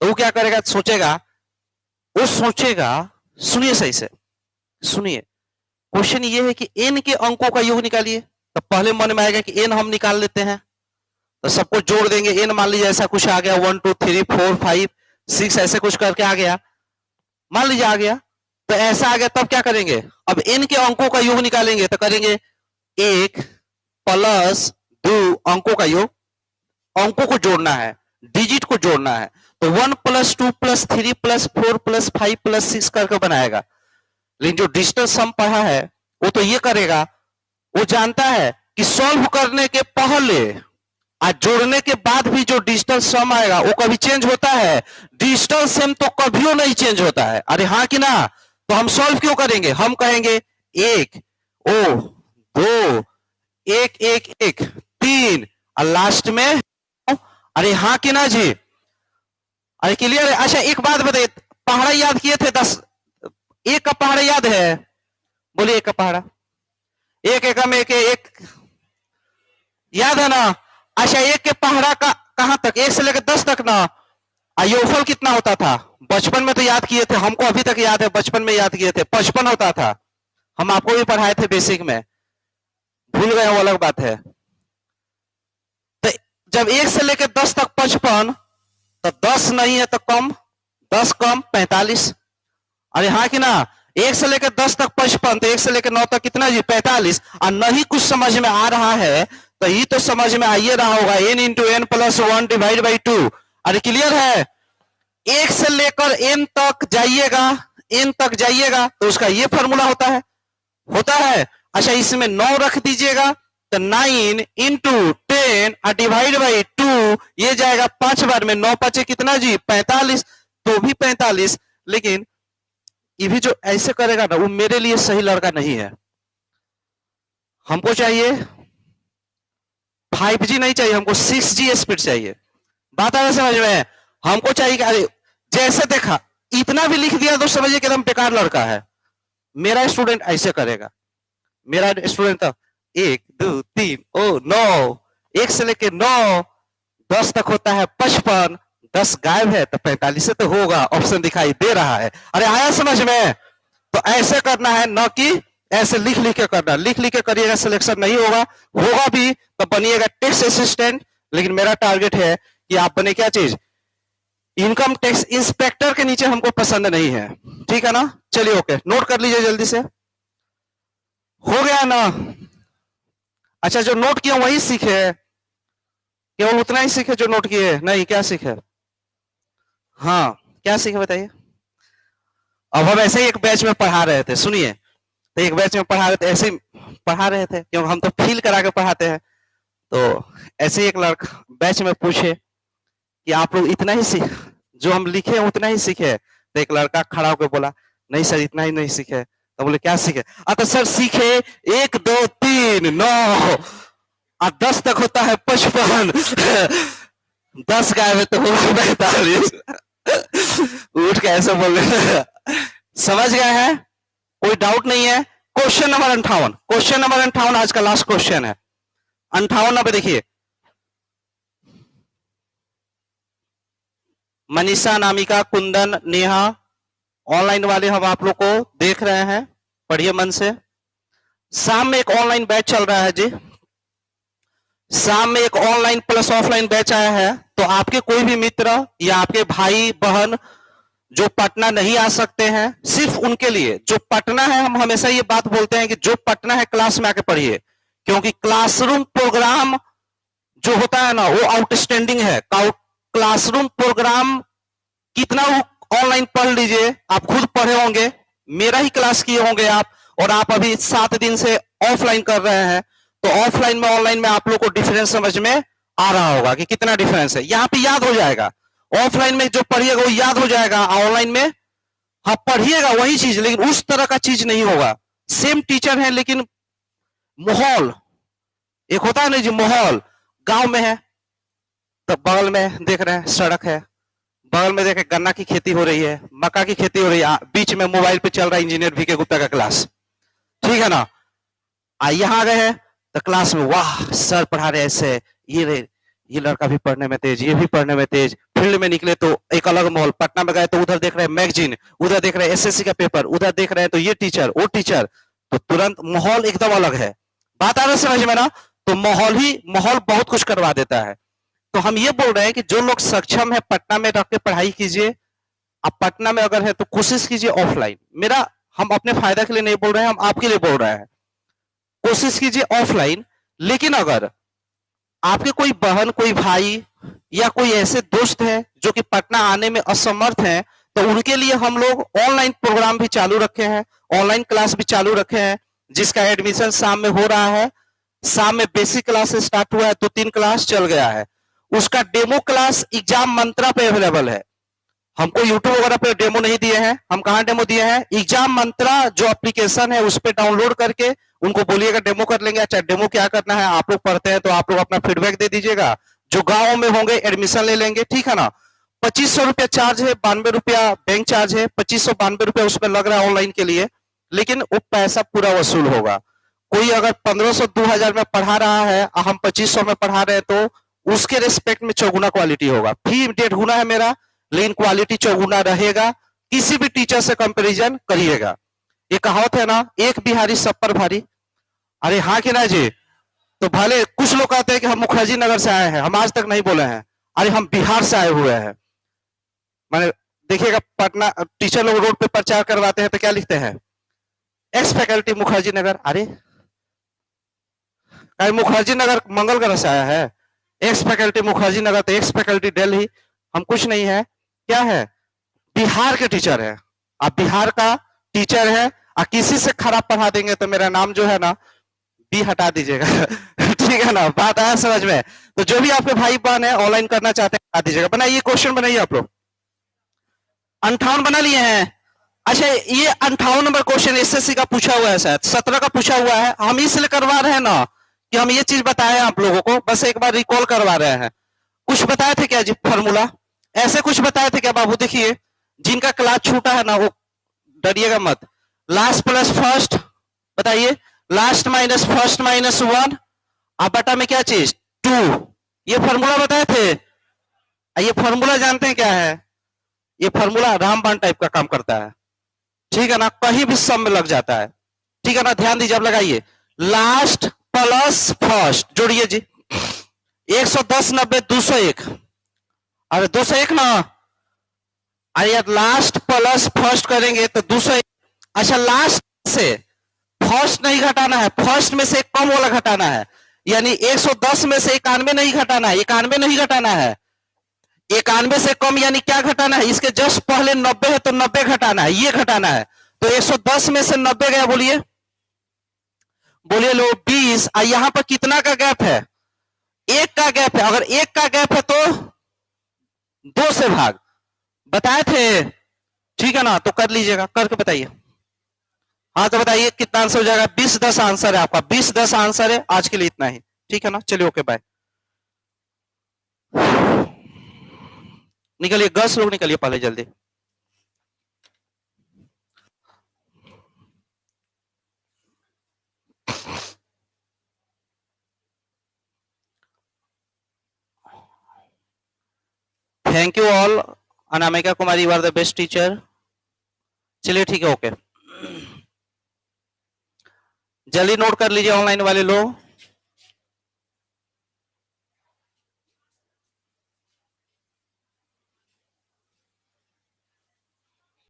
तो वो क्या करेगा? सोचेगा, वो सोचेगा, सुनिए सही से सुनिए। क्वेश्चन ये है कि n के अंकों का योग निकालिए। तो पहले मन में आएगा कि n हम निकाल लेते हैं, तो सबको जोड़ देंगे। n मान लीजिए ऐसा कुछ आ गया, 1 2 3 4 5 6 ऐसे कुछ करके आ गया, मान लीजिए आ गया। तो ऐसा आ गया तब क्या करेंगे? अब n के अंकों का योग निकालेंगे तो करेंगे 1 प्लस 2 अंकों का योग, अंकों को जोड़ना है, डिजिट को जोड़ना है। तो 1 plus 2 plus 3 plus 4 plus 5 plus 6 करके बनाएगा। लेकिन जो डिजिटल सम पढ़ा है वो तो ये करेगा, वो जानता है कि सॉल्व करने के पहले और जोड़ने के बाद भी जो डिजिटल सम आएगा वो कभी चेंज होता है? डिजिटल सम तो कभी नहीं चेंज होता है। अरे हाँ कि ना? तो हम सॉल्व क्यों करेंगे? हम कहेंगे 1 2 एक एक एक 3 और लास्ट में, अरे हाँ कि ना जी, अरे क्लियर है। अच्छा एक बात बताइए, पहाड़ा याद किए थे 10, एक का पहाड़ा याद है? बोलिए एक का पहाड़ा, एक एकम एक एक याद है ना? अच्छा एक के पहाड़ा का कहां तक, 1 से लेकर 10 तक ना, योगफल कितना होता था? बचपन में तो याद किए थे, हमको अभी तक याद है, बचपन में याद किए थे, 55 होता था। हम आपको भी पढ़ाए थे बेसिक में, भूल गए वो अलग बात है। तो जब 1 से लेकर 10 तक 55, तो 10 नहीं है तो कम, 10 कम 45। अरे हाँ कि ना? 1 से लेकर 10 तक 55, तो 1 से लेकर 9 तक कितना जी? 45। और नहीं कुछ समझ में आ रहा है तो ये तो समझ में आइए रहा होगा, n into n plus 1 divide by 2। अरे क्लियर है? 1 से लेकर n तक जाइएगा, n तक जाइएगा तो उसका ये फॉर्मूला होता है। अच्छा इसमें 9 रख दीजिएगा तो 9 इंटू 10 और डिवाइड बाई 2, ये जाएगा 5 बार में, 9 5 कितना जी? 45। तो भी 45, लेकिन ये भी जो ऐसे करेगा ना, वो मेरे लिए सही लड़का नहीं है। हमको चाहिए 5G नहीं चाहिए, हमको 6G स्पीड चाहिए। बात आ रहा समझ में? हमको चाहिए कि अरे जैसे देखा इतना भी लिख दिया तो समझिए कि एकदम बेकार लड़का है। मेरा स्टूडेंट ऐसे करेगा, मेरा स्टूडेंट तो 1 2 3 ओ 9, 1 से लेके 9 10 तक होता है 55, 10 गायब है तो 45 से तो होगा, ऑप्शन दिखाई दे रहा है। अरे आया समझ में? तो ऐसे करना है, न कि ऐसे लिख लिख के करना। लिख लिख के करिएगा सिलेक्शन नहीं होगा, होगा भी तो बनिएगा टैक्स असिस्टेंट। लेकिन मेरा टारगेट है कि आप बने क्या चीज? इनकम टैक्स इंस्पेक्टर के नीचे हमको पसंद नहीं है, ठीक है ना? चलिए ओके, नोट कर लीजिए जल्दी से, हो गया ना? अच्छा जो नोट किया वही सीखे, केवल उतना ही सीखे जो नोट किए? नहीं, क्या सीखे? हाँ क्या सीखे बताइए? अब हम ऐसे ही एक बैच में पढ़ा रहे थे, सुनिए, तो एक बैच में पढ़ा रहे थे, ऐसे ही पढ़ा रहे थे क्योंकि हम तो फील करा के पढ़ाते हैं। तो ऐसे ही एक लड़का बैच में पूछे कि आप लोग इतना ही सीख, जो हम लिखे उतना ही सीखे? तो एक लड़का खड़ा होकर बोला नहीं सर इतना ही नहीं सीखे। तो बोले क्या सीखे? तो सर सीखे 1 2 3 9 और 10 तक होता है 55, 10 गायब है तो होगा 45। उठ के ऐसे बोल रहे, समझ गए हैं? कोई डाउट नहीं है? क्वेश्चन नंबर 58, क्वेश्चन नंबर 58 आज का लास्ट क्वेश्चन है। 58 नंबर देखिए, मनीषा, नामिका, कुंदन, नेहा, ऑनलाइन वाले हम आप लोग को देख रहे हैं, पढ़िए मन से। शाम में एक ऑनलाइन बैच चल रहा है जी, शाम में एक ऑनलाइन प्लस ऑफलाइन बैच आया है। तो आपके कोई भी मित्र या आपके भाई बहन जो पटना नहीं आ सकते हैं, सिर्फ उनके लिए जो पटना है, हम हमेशा ये बात बोलते हैं कि जो पटना है क्लास में आके पढ़िए, क्योंकि क्लासरूम प्रोग्राम जो होता है ना वो आउटस्टैंडिंग है। क्लासरूम प्रोग्राम कितना ऑनलाइन पढ़ लीजिए, आप खुद पढ़े होंगे, मेरा ही क्लास किए होंगे आप, और आप अभी 7 दिन से ऑफलाइन कर रहे हैं। तो ऑफलाइन में ऑनलाइन में आप लोग को डिफरेंस समझ में आ रहा होगा कि कितना डिफरेंस है। यहाँ पे याद हो जाएगा, ऑफलाइन में जो पढ़िएगा वो याद हो जाएगा, ऑनलाइन में हाँ पढ़िएगा वही चीज, लेकिन उस तरह का चीज नहीं होगा। सेम टीचर है लेकिन माहौल एक होता है ना जी, माहौल गांव में है तो बगल में देख रहे हैं सड़क है, बगल में देखे गन्ना की खेती हो रही है, मक्का की खेती हो रही है, बीच में मोबाइल पे चल रहा है इंजीनियर वीके गुप्ता का क्लास, ठीक है ना? यहाँ आ गए हैं तो क्लास में वाह सर पढ़ा रहे ऐसे, ये लड़का भी पढ़ने में तेज, ये भी पढ़ने में तेज। फील्ड में निकले तो एक अलग माहौल, पटना में गए तो उधर देख रहे हैं मैगजीन, उधर देख रहे हैं एसएससी का पेपर, उधर देख रहे हैं तो ये टीचर वो टीचर, तो तुरंत माहौल एकदम अलग है। बात आ रहा है समझ में ना? तो माहौल बहुत कुछ करवा देता है। तो हम ये बोल रहे हैं कि जो लोग सक्षम है पटना में रख के पढ़ाई कीजिए। आप पटना में अगर है तो कोशिश कीजिए ऑफलाइन। हम अपने फायदा के लिए नहीं बोल रहे हैं, हम आपके लिए बोल रहे हैं, कोशिश कीजिए ऑफलाइन। लेकिन अगर आपके कोई बहन, कोई भाई या कोई ऐसे दोस्त है जो कि पटना आने में असमर्थ हैं, तो उनके लिए हम लोग ऑनलाइन प्रोग्राम भी चालू रखे हैं, ऑनलाइन क्लास भी चालू रखे हैं, जिसका एडमिशन शाम में हो रहा है। शाम में बेसिक क्लास स्टार्ट हुआ है तो 3 क्लास चल गया है, उसका डेमो क्लास एग्जाम मंत्रा पे अवेलेबल है। हमको यूट्यूब वगैरह पे डेमो नहीं दिए हैं, हम कहां डेमो दिए हैं? एग्जाम मंत्रा जो एप्लीकेशन है उस पर डाउनलोड करके उनको बोलिएगा डेमो कर लेंगे। अच्छा डेमो क्या करना है, आप लोग पढ़ते हैं तो आप लोग अपना फीडबैक दे दीजिएगा। जो गाँव में होंगे एडमिशन ले लेंगे, ठीक है ना। 2500 रुपया चार्ज है, 92 रुपया बैंक चार्ज है, 2592 रुपया उसमें लग रहा है ऑनलाइन के लिए, लेकिन वो पैसा पूरा वसूल होगा। कोई अगर 1500 2000 में पढ़ा रहा है, हम 2500 में पढ़ा रहे हैं, तो उसके रिस्पेक्ट में चौगुना क्वालिटी होगा। फी 1.5 गुना है मेरा, लेकिन क्वालिटी चौगुना रहेगा। किसी भी टीचर से कंपैरिजन करिएगा। ये कहावत है ना, एक बिहारी सब पर भारी। अरे हाँ कि ना जी। तो भले कुछ लोग कहते हैं कि हम मुखर्जी नगर से आए हैं, हम आज तक नहीं बोले हैं। अरे हम बिहार से आए हुए हैं। मैंने देखिएगा पटना टीचर लोग रोड पे प्रचार करवाते हैं तो क्या लिखते हैं, एक्स फैकल्टी मुखर्जी नगर। अरे मुखर्जी नगर मंगलग्रह से आया है, एक्स फैकल्टी मुखर्जी नगर, तो एक्स फैकल्टी दिल्ली। हम कुछ नहीं है, क्या है, बिहार के टीचर है। आप बिहार का टीचर है और किसी से खराब पढ़ा देंगे तो मेरा नाम जो है ना बी हटा दीजिएगा। ठीक है ना, बात आया समझ में। तो जो भी आपके भाई बहन है ऑनलाइन करना चाहते हैं हटा दीजिएगा। बनाइए क्वेश्चन बनाइए आप लोग। 58 बना लिए हैं। अच्छा ये 58 नंबर क्वेश्चन एसएससी का पूछा हुआ है, शायद 17 का पूछा हुआ है। हम इसलिए करवा रहे हैं ना कि हम ये चीज बताए आप लोगों को, बस एक बार रिकॉल करवा रहे हैं। कुछ बताए थे क्या जी फॉर्मूला, ऐसे कुछ बताए थे क्या बाबू? देखिए जिनका क्लास छूटा है ना वो डरिएगा मत। लास्ट प्लस फर्स्ट, बताइए, लास्ट माइनस फर्स्ट माइनस 1, आप बटा में क्या चीज 2, ये फॉर्मूला बताए थे। ये फॉर्मूला जानते हैं क्या है? ये फॉर्मूला रामबाण टाइप का काम करता है, ठीक है ना, कहीं भी सम में लग जाता है, ठीक है ना। ध्यान दीजिए, अब लगाइए, लास्ट प्लस फर्स्ट, जोड़िए जी, 110 90 201, अरे 201 ना। अरे यार लास्ट प्लस फर्स्ट करेंगे तो 201। अच्छा लास्ट से फर्स्ट नहीं घटाना है, फर्स्ट में से एक कम वाला घटाना है, यानी 110 में से 91 नहीं घटाना है, 91 नहीं घटाना है, 91 से कम यानी क्या घटाना है, इसके जस्ट पहले 90 है तो 90 घटाना है, ये घटाना है। तो 110 में से 90 गया, बोलिए बोलिए लो 20। यहां पर कितना का गैप है, 1 का गैप है। अगर 1 का गैप है तो 2 से भाग, बताए थे, ठीक है ना। तो कर लीजिएगा, करके बताइए। हाँ तो बताइए कितना आंसर हो जाएगा। 20-10 आंसर है आपका, 20-10 आंसर है। आज के लिए इतना ही, ठीक है ना। चलिए ओके बाय। निकलिए गर्ल्स लोग, निकलिए पहले जल्दी। Thank you all. Anamika Kumari, you are the best teacher. चलिए ठीक है, ओके। जल्दी नोट कर लीजिए ऑनलाइन वाले लोग।